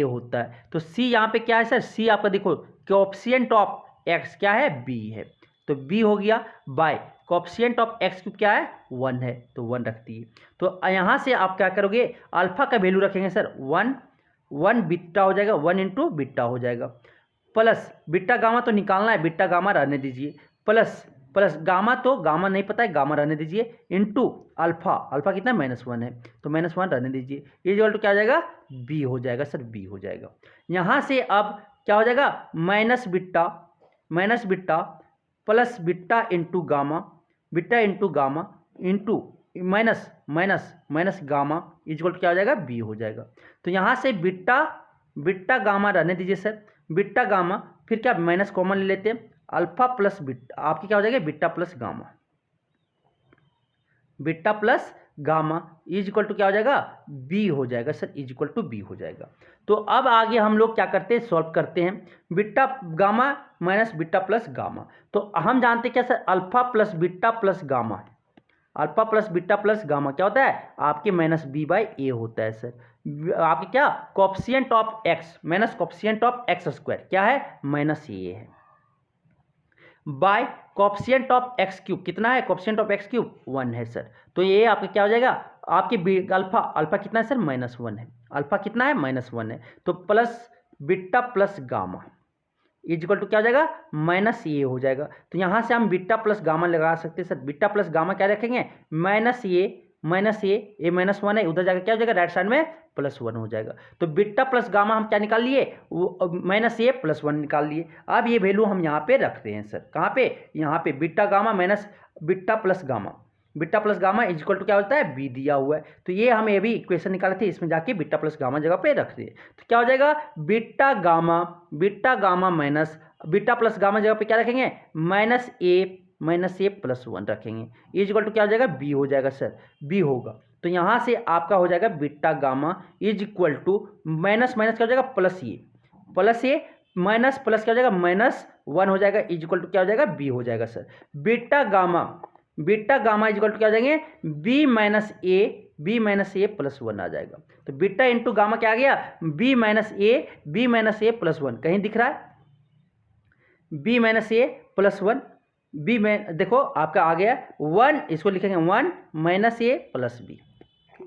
होता है। तो C यहाँ पे क्या है सर, C आपका देखो कोएफिशिएंट ऑफ x क्या है, b है, तो b हो गया, by coefficient of x cube क्या है 1 है, तो 1 रख दिए। तो यहाँ से आप क्या करोगे, अल्फा का वैल्यू रखेंगे सर 1 बीटा हो जाएगा, 1 इंटू बीटा हो जाएगा, प्लस बीटा गामा तो निकालना है, बीटा गामा रहने दीजिए, प्लस गामा तो गामा नहीं पता है, गामा रहने दीजिए, इंटू अल्फा कितना -1 है, तो -1 रहने दीजिए, ये इक्वल टू क्या हो जाएगा b हो जाएगा सर, b हो जाएगा। यहाँ से अब क्या हो जाएगा minus beta plus beta into gamma into minus gamma equal to क्या हो जाएगा b हो जाएगा। तो यहाँ से बीटा गामा रहने दीजिए सर, बीटा गामा, फिर क्या माइनस कॉमन ले लेते हैं, अल्फा प्लस बीटा आपकी क्या हो जाएगा beta plus gamma is equal to क्या हो जाएगा b हो जाएगा sir, is equal to b हो जाएगा। तो अब आगे हम लोग क्या करते हैं, सॉल्व करते हैं, beta gamma minus beta plus gamma, तो हम जानते हैं क्या sir, alpha plus beta plus gamma क्या होता है आपके -b/a होता है सर, आपके क्या coefficient of x minus coefficient of x square क्या है -a है, by coefficient of x cube कितना है, कोएफिशिएंट ऑफ x क्यूब 1 है सर। तो ये आपका क्या हो जाएगा, आपके अल्फा कितना है सर -1 है, अल्फा कितना है -1 है, तो plus beta plus gamma is equal to क्या हो जाएगा -a हो जाएगा। तो यहाँ से हम बीटा प्लस गामा लगा सकते हैं सर, बीटा प्लस गामा क्या रखेंगे -a -1 है, उधर जाकर क्या हो जाएगा राइट साइड में +1 हो जाएगा। तो बीटा प्लस गामा हम क्या निकाल लिए, वो -a +1 निकाल लिए। अब ये वैल्यू हम यहाँ पे रख रहे हैं सर, कहाँ पे, यहाँ पे beta gamma minus beta plus gamma is equal to क्या होता है b दिया हुआ है। तो ये हम ये भी इक्वेशन निकाले थे, इसमें जाके बीटा प्लस गामा जगह पे रख दिए, तो क्या हो जाएगा beta gamma minus beta plus gamma जगह पे क्या रखेंगे -a +1 रखेंगे, इज इक्वल टू क्या हो जाएगा b हो जाएगा सर, b होगा। तो यहाँ से आपका हो जाएगा beta gamma is equal to minus क्या हो जाएगा प्लस ए माइनस प्लस क्या हो जाएगा -1 हो जाएगा, इज इक्वल टू क्या हो जाएगा b हो जाएगा sir. Beta gamma is equal to क्या हो जाएंगे b माइनस a +1 आ जाएगा। तो बीटा इंटू गामा क्या आ गया b माइनस a +1, कहीं दिख रहा है b माइनस a +1, b में देखो आपका आ गया 1, इसको लिखेंगे 1 माइनस a + b,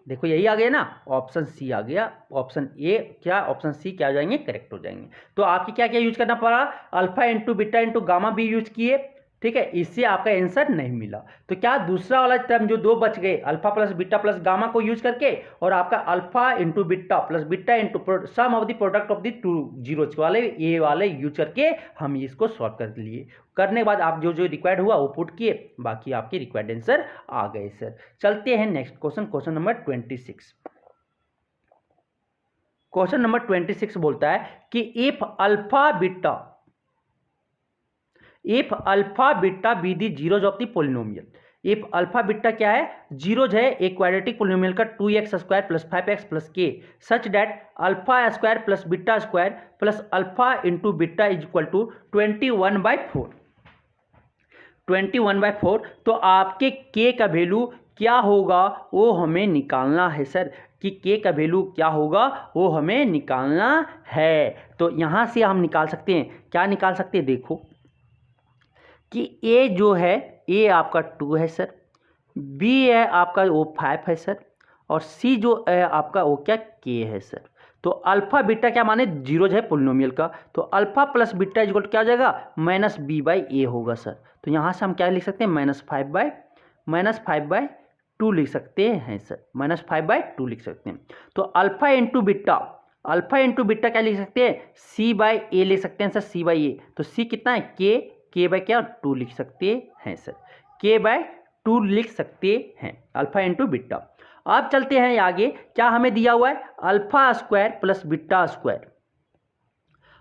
देखो यही आ गया ना, ऑप्शन सी आ गया, ऑप्शन ए क्या ऑप्शन सी क्या हो जाएंगे करेक्ट हो जाएंगे। तो आपकी क्या क्या यूज करना पड़ा, alpha into beta into gamma भी यूज किए, ठीक है, इससे आपका आंसर नहीं मिला। तो क्या दूसरा वाला टर्म जो दो बच गए alpha plus beta plus gamma को यूज करके, और आपका alpha into beta plus beta into sum of the product of the two zeros वाले ये वाले यूज करके हम इसको सॉल्व कर लिए। करने के बाद आप जो जो रिक्वायर्ड हुआ वो पुट किए, बाकी आपके रिक्वायर्ड आंसर आ गए सर। चलते हैं next question number 26। Question number 26 बोलता है कि if alpha beta be the zeros of the polynomial, if alpha beta क्या है, जीरोज है एक क्वाड्रेटिक पोलिनोमियल का 2x² plus 5x plus k such that alpha square plus beta square plus alpha into beta is equal to 21/4। 21/4। तो आपके k का value क्या होगा वो हमें निकालना है सर, कि k का वैल्यू क्या होगा वो हमें निकालना है। तो यहाँ से हम निकाल सकते हैं, क्या निकाल सकते हैं, देखो कि a जो है a आपका 2 है सर, b है आपका वो 5 है सर, और c जो है आपका वो क्या k है सर। तो अल्फा बीटा क्या माने, जीरोज है पोलिनोमियल का, तो alpha plus beta equal to क्या हो जाएगा, -b/a होगा सर। तो यहाँ से हम क्या लिख सकते हैं, -5/2 लिख सकते हैं सर, -5/2 लिख सकते हैं। तो अल्फा इंटू बीटा क्या लिख सकते हैं, c/a लिख सकते हैं सर, c/a। तो c कितना है, k बाय क्या 2 लिख सकते हैं सर, k/2 लिख सकते हैं, अल्फा इंटू बीटा। अब चलते हैं आगे, क्या हमें दिया हुआ है, alpha square plus beta square,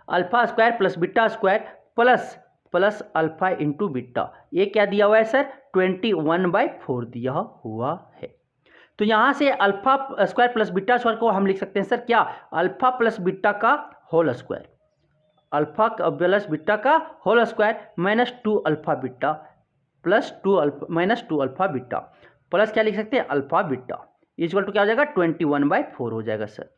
alpha square plus beta square plus alpha into beta, ये क्या दिया हुआ है सर, 21/4 दिया हुआ है। तो यहाँ से alpha square plus beta square को हम लिख सकते हैं सर क्या, अल्फा प्लस बीटा का whole square, alpha plus beta का whole square -2 alpha beta plus -2 alpha beta plus क्या लिख सकते हैं, अल्फा बीटा इक्वल टू क्या हो जाएगा, 21/4 हो जाएगा सर।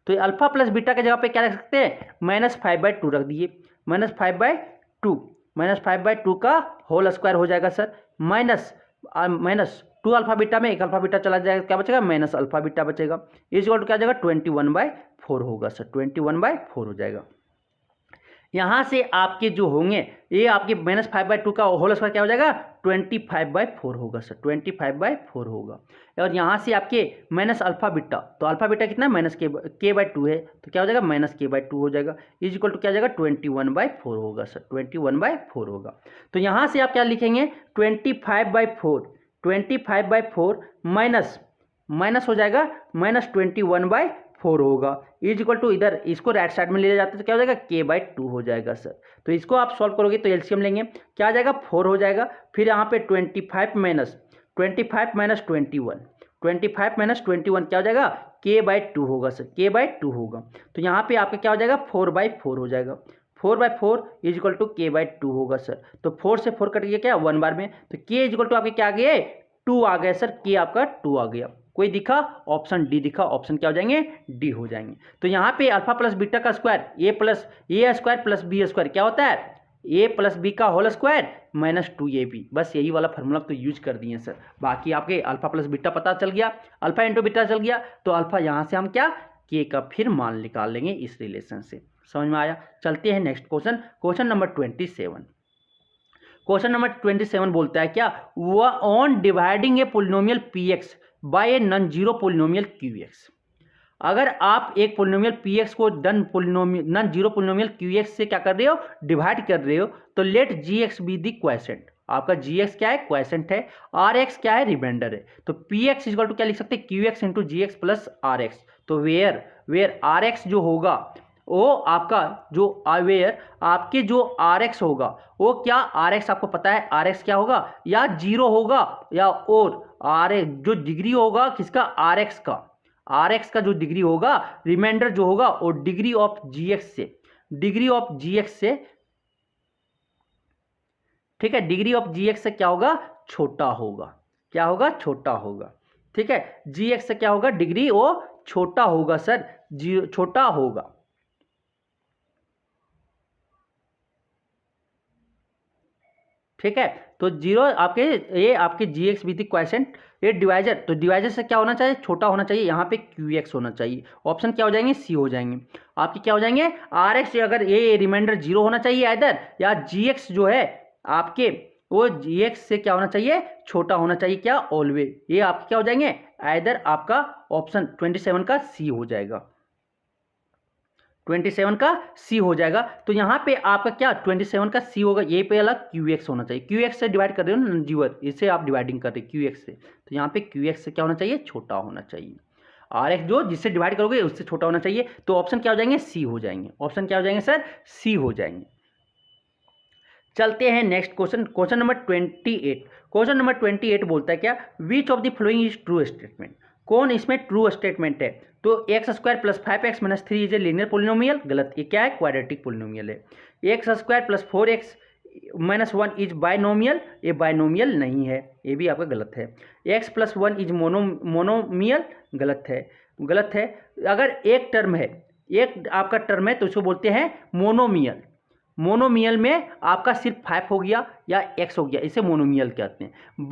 तो ये अल्फा प्लस बीटा के जगह पे क्या रख सकते हैं, -5/2 रख दिए, -5/2 का होल स्क्वायर हो जाएगा सर, -2 अल्फा बीटा में एक अल्फा बीटा चला जाएगा, क्या बचेगा, माइनस अल्फा बीटा बचेगा, इक्वल टू क्या हो जाएगा, 21/4 होगा सर, 21/4 हो जाएगा। यहाँ से आपके जो होंगे ये आपके -5/2 का होल स्क्वायर क्या हो जाएगा, 25/4 होगा सर, 25/4 होगा। और यहाँ से आपके माइनस अल्फा बीटा, तो अल्फा बीटा कितना है, -k/2 है, तो क्या हो जाएगा, -k/2 हो जाएगा, इज इक्वल टू क्या हो जाएगा, 21/4 होगा सर, 21/4 होगा। तो यहाँ से आप क्या लिखेंगे, 25/4 माइनस हो जाएगा -21/4 होगा, इज इक्वल टू इधर इसको राइट साइड में ले जाते हैं तो क्या हो जाएगा, k/2 हो जाएगा सर। तो इसको आप सॉल्व करोगे तो एलसीएम लेंगे, क्या आ जाएगा, 4 हो जाएगा, फिर यहाँ पे 25 माइनस 21 क्या हो जाएगा, k/2 होगा सर, k/2 होगा। तो यहाँ पे आपका क्या हो जाएगा, 4/4 हो जाएगा, 4/4 इज इक्वल टू k/2 होगा सर। तो 4 से 4 कट गया क्या, 1 बार में, तो k इज इक्वल टू आपके क्या आ गया, 2 आ गया सर, k आपका 2 आ गया। कोई दिखा, ऑप्शन डी दिखा, ऑप्शन क्या हो जाएंगे, डी हो जाएंगे। तो यहाँ पे अल्फा प्लस बीटा का स्क्वायर ए स्क्वायर प्लस बी स्क्वायर क्या होता है, ए प्लस बी का होल स्क्वायर -2ab, बस यही वाला फार्मूला तो यूज कर दिए सर। बाकी आपके अल्फा प्लस बीटा पता चल गया, अल्फा इंटू बीटा चल गया, तो अल्फा यहाँ से हम क्या के का फिर मान निकाल लेंगे इस रिलेशन से, समझ में आया। चलते हैं next question number 27। Question number 27 बोलता है क्या, on dividing a polynomial px by a non zero polynomial qx। अगर आप एक पोलिनोमियल px को नॉन जीरो पोलिनोमियल qx से क्या कर रहे हो, डिवाइड कर रहे हो, तो let gx be the question, आपका gx क्या है, क्वेश्चन है, rx क्या है, रिमाइंडर है। तो px इक्वल टू क्या लिख सकते हैं, qx into gx plus rx। तो वेयर rx जो होगा वो आपका जो वेयर आपके जो rx होगा वो क्या, rx आपको पता है rx क्या होगा, या 0 होगा या और rx जो डिग्री होगा किसका, rx का जो डिग्री होगा, रिमाइंडर जो होगा वो डिग्री ऑफ gx से ठीक है, डिग्री ऑफ gx से क्या होगा, छोटा होगा, क्या होगा, छोटा होगा, ठीक है, gx से क्या होगा, डिग्री वो छोटा होगा सर, छोटा होगा, ठीक है। तो 0 आपके ये आपके gx विद क्वेश्चन, ये डिवाइजर, तो डिवाइजर से क्या होना चाहिए, छोटा होना चाहिए, यहाँ पे qx होना चाहिए, ऑप्शन क्या हो जाएंगे, सी हो जाएंगे आपके, क्या हो जाएंगे, rx अगर ये रिमाइंडर 0 होना चाहिए इधर, या gx जो है आपके वो gx से क्या होना चाहिए, छोटा होना चाहिए, क्या, ऑलवेज, ये आपके क्या हो जाएंगे, इधर आपका ऑप्शन 27 का सी हो जाएगा, 27 का सी हो जाएगा। तो यहाँ पे आपका क्या 27 का सी होगा, ये पे अलग QX होना चाहिए, QX से डिवाइड कर रहे हो ना जीवर, इससे आप डिवाइडिंग कर रहे हो QX से, तो यहाँ पे QX से क्या होना चाहिए, छोटा होना चाहिए, RX जो जिससे डिवाइड करोगे उससे छोटा होना चाहिए, तो ऑप्शन क्या हो जाएंगे, सी हो जाएंगे, ऑप्शन क्या हो जाएंगे सर, सी हो जाएंगे। चलते हैं next question, question number 28। Question number 28 बोलता है क्या, which of the following is true statement. कौन इसमें ट्रू स्टेटमेंट है? तो x square plus 5x minus 3 is a linear polynomial, गलत। ये क्या है? क्वाड्रेटिक पोलिनोमियल है। X square plus 4x minus 1 is binomial, ये बाइनोमियल नहीं है, ये भी आपका गलत है। एक्स प्लस 1 इज मोनोमियल, गलत है, गलत है। अगर एक टर्म है, एक आपका टर्म है तो इसको बोलते हैं मोनोमियल। मोनोमियल में आपका सिर्फ 5 हो गया या x हो गया, इसे मोनोमियल कहते हैं।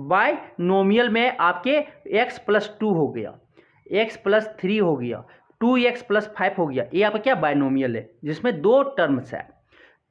बाइनोमियल में आपके x प्लस 2 हो गया, x प्लस 3 हो गया, 2x प्लस 5 हो गया, ये आपका क्या बाइनोमियल है जिसमें 2 टर्म्स है।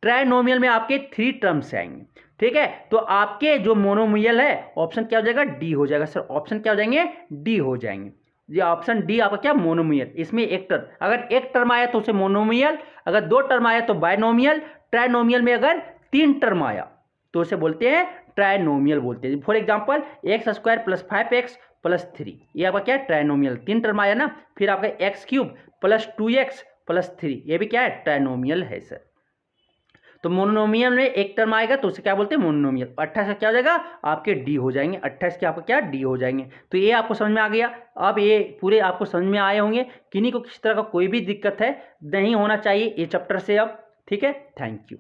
ट्राइनोमियल में आपके 3 टर्म्स आएंगे, ठीक है। तो आपके जो मोनोमियल है ऑप्शन क्या हो जाएगा? डी हो जाएगा सर। ऑप्शन क्या हो जाएंगे? डी हो जाएंगे। ये ऑप्शन डी आपका क्या? मोनोमियल। इसमें एक टर्म, अगर एक टर्म आया तो उसे मोनोमियल, अगर 2 टर्म आया तो बाइनोमियल, ट्राइनोमियल में अगर 3 टर्म आया तो उसे बोलते हैं ट्राइनोमियल बोलते हैं। For example x square plus 5x plus 3, ये आपका क्या है? ट्राइनोमियल। 3 टर्म आया ना, फिर आपका x cube plus 2x plus 3, ये भी क्या है? ट्राइनोमियल है सर। तो मोनोमियल में एक टर्म आएगा तो उसे क्या बोलते हैं? मोनोमियल। 28 का क्या हो जाएगा? आपके डी हो जाएंगे। 28 के आपको क्या? डी हो जाएंगे। तो ये आपको समझ में आ गया। अब ये पूरे आपको समझ में आए होंगे। किन्हीं को किसी तरह का कोई भी दिक्कत है नहीं होना चाहिए ये चैप्टर से अब, ठीक है। Thank you.